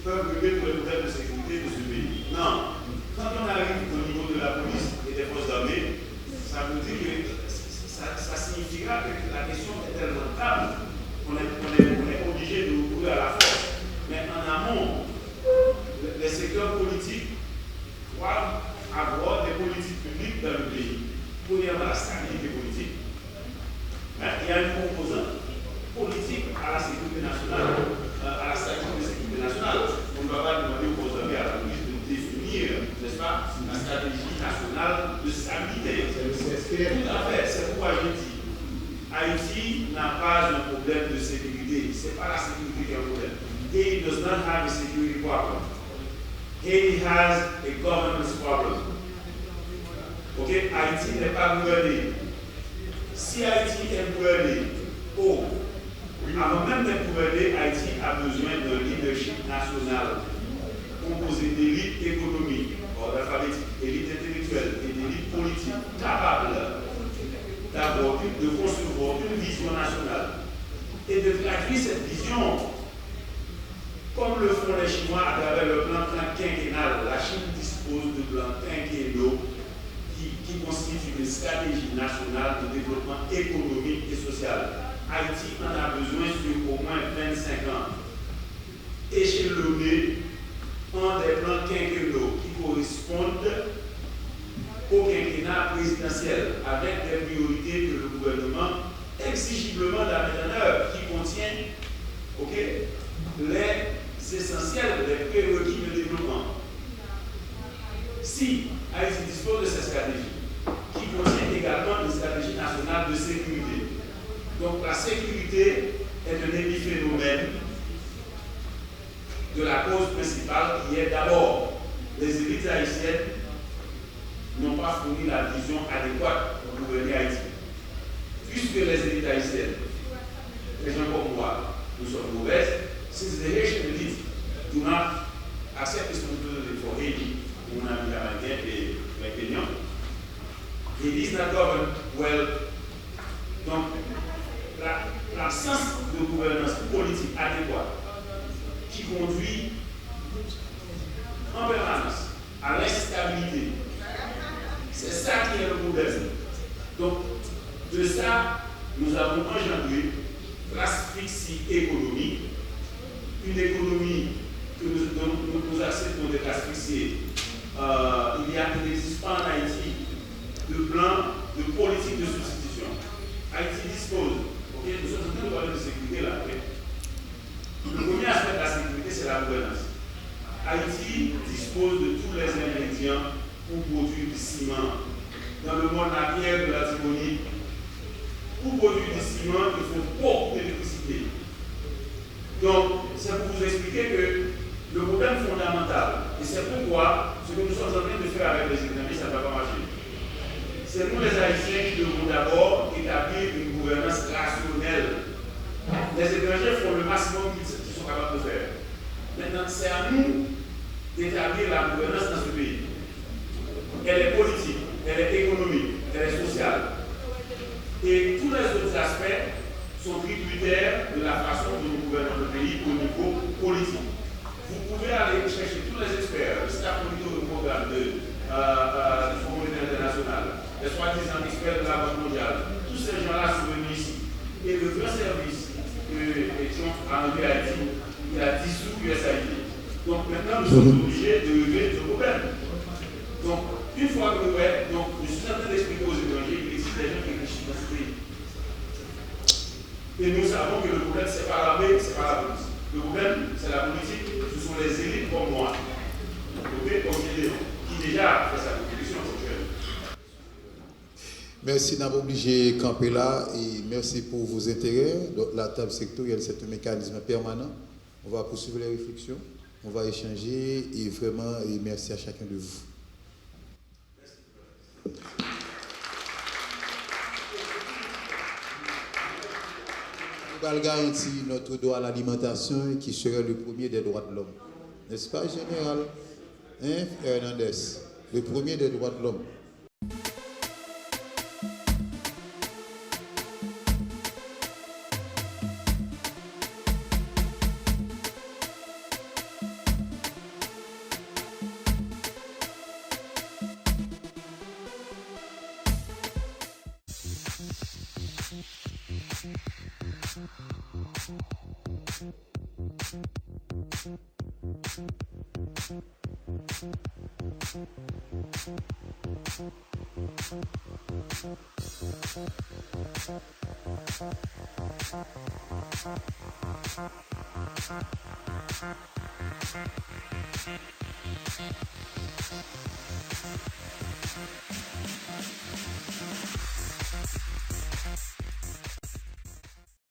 peuvent brûler pour les problèmes de sécurité de ce pays. Non. Quand on arrive au niveau de la police et des forces d'armée, ça veut dire que ça signifiera que la question est tellement grave qu'on est obligé de recourir à la force. Mais en amont, les secteurs politiques doivent avoir des politiques publiques dans le pays. Premièrement, la stabilité politique. Mais il y a une composante politique à la sécurité nationale, à la stratégie de sécurité nationale. On ne va pas demander aux forces armées à la police de définir, n'est-ce pas, la stratégie nationale de stabilité. Tout à fait, c'est pourquoi je dis, Haïti n'a pas un problème de sécurité. Ce n'est pas la sécurité qui est un problème. Haiti does not have a security problem. Haiti has a governance problem. Ok, Haïti n'est pas gouverné. Si Haïti est gouverné, avant même d'être gouverné, Haïti a besoin d'un leadership national composé d'élites économiques, d'alphabétique, d'élites intellectuelles et d'élites politiques capables de concevoir une vision nationale et de traduire cette vision comme le font les Chinois à travers le plan quinquennal. La Chine dispose de plans quinquennaux qui constitue une stratégie nationale de développement économique et social. Haïti en a besoin sur au moins 25 ans. Échelonnés en des plans quinquennaux qui correspondent au quinquennat présidentiel, avec des priorités que le gouvernement exigiblement la mettre en œuvre, qui contient les essentiels, les prérequis de développement. Si Haïti dispose de cette stratégie, qui contient également une stratégie nationale de sécurité. Donc la sécurité d'abord, les élites haïtiennes n'ont pas fourni la vision adéquate pour gouverner Haïti. Puisque les élites haïtiennes, les gens comme moi, nous sommes mauvaises, since the Haitian elite do not accept responsibility for Haiti, on a mis la guerre et les Kenyans, it is not governed well. Donc, l'absence de gouvernance politique adéquate qui conduit en permanence à l'instabilité, c'est ça qui est le problème. Donc, de ça, nous avons engendré l'asphyxie économique, une économie que nous acceptons d'être asphyxiée. Il n'existe pas en Haïti de plan de politique de substitution. Haïti dispose, nous sommes en train de parler de sécurité là. Le premier aspect de la sécurité, c'est la gouvernance. Haïti dispose de tous les ingrédients pour produire du ciment. Dans le monde, la pierre de la disponible. Pour produire du ciment, il faut beaucoup d'électricité. Donc, c'est pour vous expliquer que le problème fondamental, et c'est pourquoi ce que nous sommes en train de faire avec les économies, ça ne va pas marcher. C'est nous les Haïtiens qui devons d'abord établir une gouvernance rationnelle. Les étrangers font le maximum qu'ils sont capables de faire. Maintenant, c'est à nous d'établir la gouvernance dans ce pays. Elle est politique, elle est économique, elle est sociale. Et tous les autres aspects sont tributaires de la façon dont nous gouvernons le pays au niveau politique. Vous pouvez aller chercher tous les experts, le staff moniteur du programme du Fonds monétaire international, les soi-disant experts de la Banque mondiale, tous ces gens-là sont venus ici. Et le grand service que Trump a enlevé à Haïti, il a dissous USAID. Donc maintenant, nous sommes obligés de régler ce problème. Donc, une fois que je suis en train d'expliquer aux étrangers qu'il existe des gens qui réfléchissent dans ce pays. Et nous savons que le problème, ce n'est pas l'armée, ce n'est pas la police. Le problème, c'est la politique, ce sont les élites comme moi, comme Gédéon, qui déjà fait sa contribution actuelle. Merci d'avoir obligé de camper là et merci pour vos intérêts. Donc, la table sectorielle, c'est un mécanisme permanent. On va poursuivre les réflexions, on va échanger et vraiment, et merci à chacun de vous. Nous allons garantir notre droit à l'alimentation qui serait le premier des droits de l'homme. N'est-ce pas, général Hernandez? Le premier des droits de l'homme.